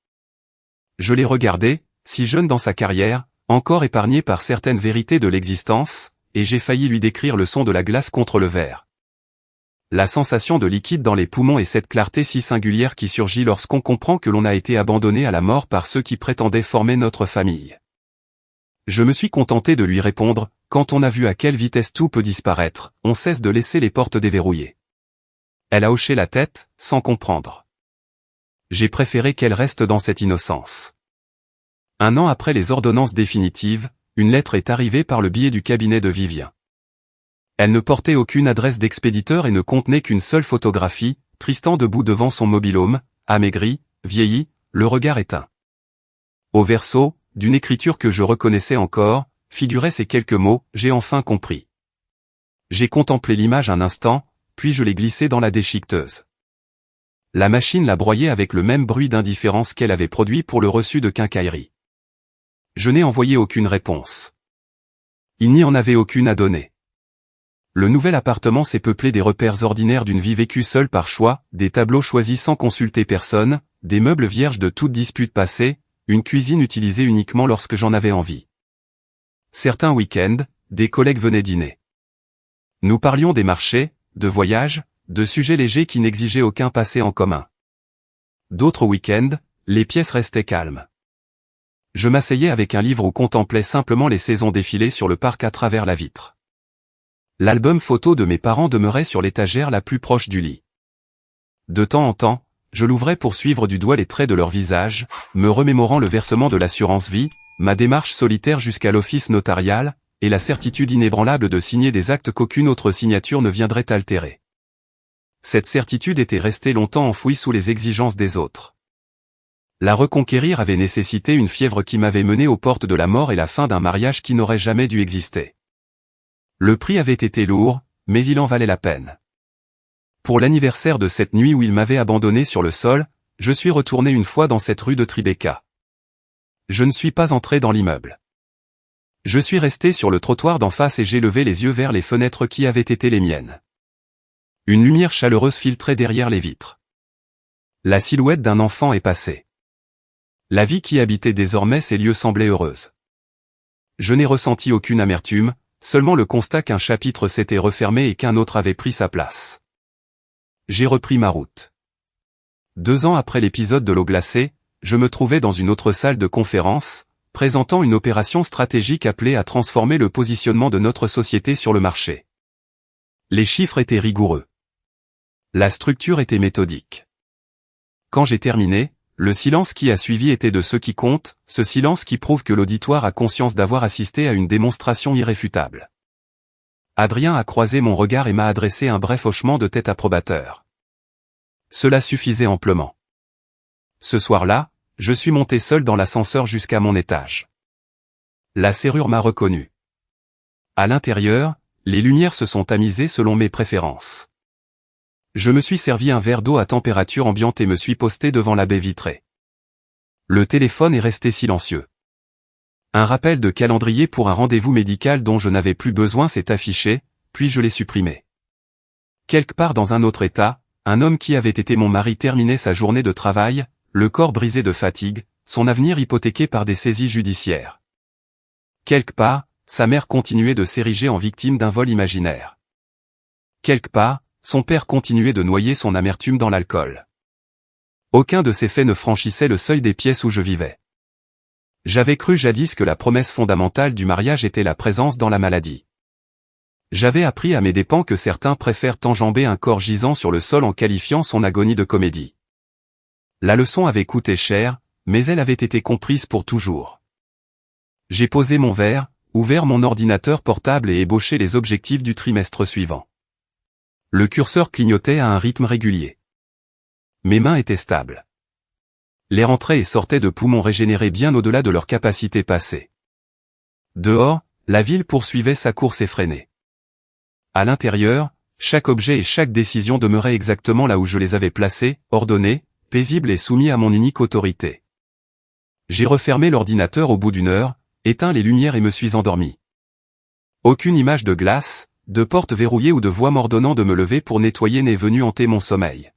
Speaker 1: Je l'ai regardé, si jeune dans sa carrière, encore épargné par certaines vérités de l'existence, et j'ai failli lui décrire le son de la glace contre le verre. La sensation de liquide dans les poumons et cette clarté si singulière qui surgit lorsqu'on comprend que l'on a été abandonné à la mort par ceux qui prétendaient former notre famille. Je me suis contenté de lui répondre, quand on a vu à quelle vitesse tout peut disparaître, on cesse de laisser les portes déverrouillées. Elle a hoché la tête, sans comprendre. J'ai préféré qu'elle reste dans cette innocence. 1 an après les ordonnances définitives, une lettre est arrivée par le biais du cabinet de Vivien. Elle ne portait aucune adresse d'expéditeur et ne contenait qu'une seule photographie, Tristan debout devant son mobil-home, amaigri, vieilli, le regard éteint. Au verso, d'une écriture que je reconnaissais encore, figuraient ces quelques mots, « J'ai enfin compris ». J'ai contemplé l'image un instant, puis je l'ai glissée dans la déchiqueteuse. La machine l'a broyée avec le même bruit d'indifférence qu'elle avait produit pour le reçu de quincaillerie. Je n'ai envoyé aucune réponse. Il n'y en avait aucune à donner. Le nouvel appartement s'est peuplé des repères ordinaires d'une vie vécue seule par choix, des tableaux choisis sans consulter personne, des meubles vierges de toute dispute passée, une cuisine utilisée uniquement lorsque j'en avais envie. Certains week-ends, des collègues venaient dîner. Nous parlions des marchés, de voyages, de sujets légers qui n'exigeaient aucun passé en commun. D'autres week-ends, les pièces restaient calmes. Je m'asseyais avec un livre ou contemplais simplement les saisons défiler sur le parc à travers la vitre. L'album photo de mes parents demeurait sur l'étagère la plus proche du lit. De temps en temps, je l'ouvrais pour suivre du doigt les traits de leur visage, me remémorant le versement de l'assurance vie, ma démarche solitaire jusqu'à l'office notarial, et la certitude inébranlable de signer des actes qu'aucune autre signature ne viendrait altérer. Cette certitude était restée longtemps enfouie sous les exigences des autres. La reconquérir avait nécessité une fièvre qui m'avait mené aux portes de la mort et la fin d'un mariage qui n'aurait jamais dû exister. Le prix avait été lourd, mais il en valait la peine. Pour l'anniversaire de cette nuit où il m'avait abandonné sur le sol, je suis retourné une fois dans cette rue de Tribeca. Je ne suis pas entré dans l'immeuble. Je suis resté sur le trottoir d'en face et j'ai levé les yeux vers les fenêtres qui avaient été les miennes. Une lumière chaleureuse filtrait derrière les vitres. La silhouette d'un enfant est passée. La vie qui habitait désormais ces lieux semblait heureuse. Je n'ai ressenti aucune amertume, seulement le constat qu'un chapitre s'était refermé et qu'un autre avait pris sa place. J'ai repris ma route. 2 ans après l'épisode de l'eau glacée, je me trouvais dans une autre salle de conférence, présentant une opération stratégique appelée à transformer le positionnement de notre société sur le marché. Les chiffres étaient rigoureux. La structure était méthodique. Quand j'ai terminé, le silence qui a suivi était de ceux qui comptent, ce silence qui prouve que l'auditoire a conscience d'avoir assisté à une démonstration irréfutable. Adrien a croisé mon regard et m'a adressé un bref hochement de tête approbateur. Cela suffisait amplement. Ce soir-là, je suis monté seul dans l'ascenseur jusqu'à mon étage. La serrure m'a reconnu. À l'intérieur, les lumières se sont tamisées selon mes préférences. Je me suis servi un verre d'eau à température ambiante et me suis posté devant la baie vitrée. Le téléphone est resté silencieux. Un rappel de calendrier pour un rendez-vous médical dont je n'avais plus besoin s'est affiché, puis je l'ai supprimé. Quelque part dans un autre état, un homme qui avait été mon mari terminait sa journée de travail, le corps brisé de fatigue, son avenir hypothéqué par des saisies judiciaires. Quelque part, sa mère continuait de s'ériger en victime d'un vol imaginaire. Quelque part, son père continuait de noyer son amertume dans l'alcool. Aucun de ces faits ne franchissait le seuil des pièces où je vivais. J'avais cru jadis que la promesse fondamentale du mariage était la présence dans la maladie. J'avais appris à mes dépens que certains préfèrent enjamber un corps gisant sur le sol en qualifiant son agonie de comédie. La leçon avait coûté cher, mais elle avait été comprise pour toujours. J'ai posé mon verre, ouvert mon ordinateur portable et ébauché les objectifs du trimestre suivant. Le curseur clignotait à un rythme régulier. Mes mains étaient stables. L'air entrait et sortait de poumons régénérés bien au-delà de leur capacité passée. Dehors, la ville poursuivait sa course effrénée. À l'intérieur, chaque objet et chaque décision demeurait exactement là où je les avais placés, ordonnés, paisibles et soumis à mon unique autorité. J'ai refermé l'ordinateur au bout d'1 heure, éteint les lumières et me suis endormi. Aucune image de glace, de porte verrouillée ou de voix m'ordonnant de me lever pour nettoyer n'est venue hanter mon sommeil.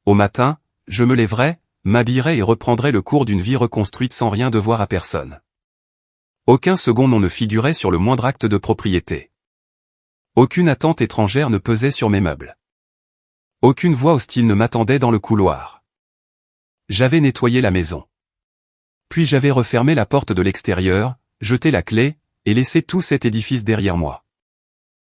Speaker 1: Au matin, je me lèverais, m'habillerais et reprendrais le cours d'une vie reconstruite sans rien devoir à personne. Aucun second nom ne figurait sur le moindre acte de propriété. Aucune attente étrangère ne pesait sur mes meubles. Aucune voix hostile ne m'attendait dans le couloir. J'avais nettoyé la maison. Puis j'avais refermé la porte de l'extérieur, jeté la clé, et laissé tout cet édifice derrière moi.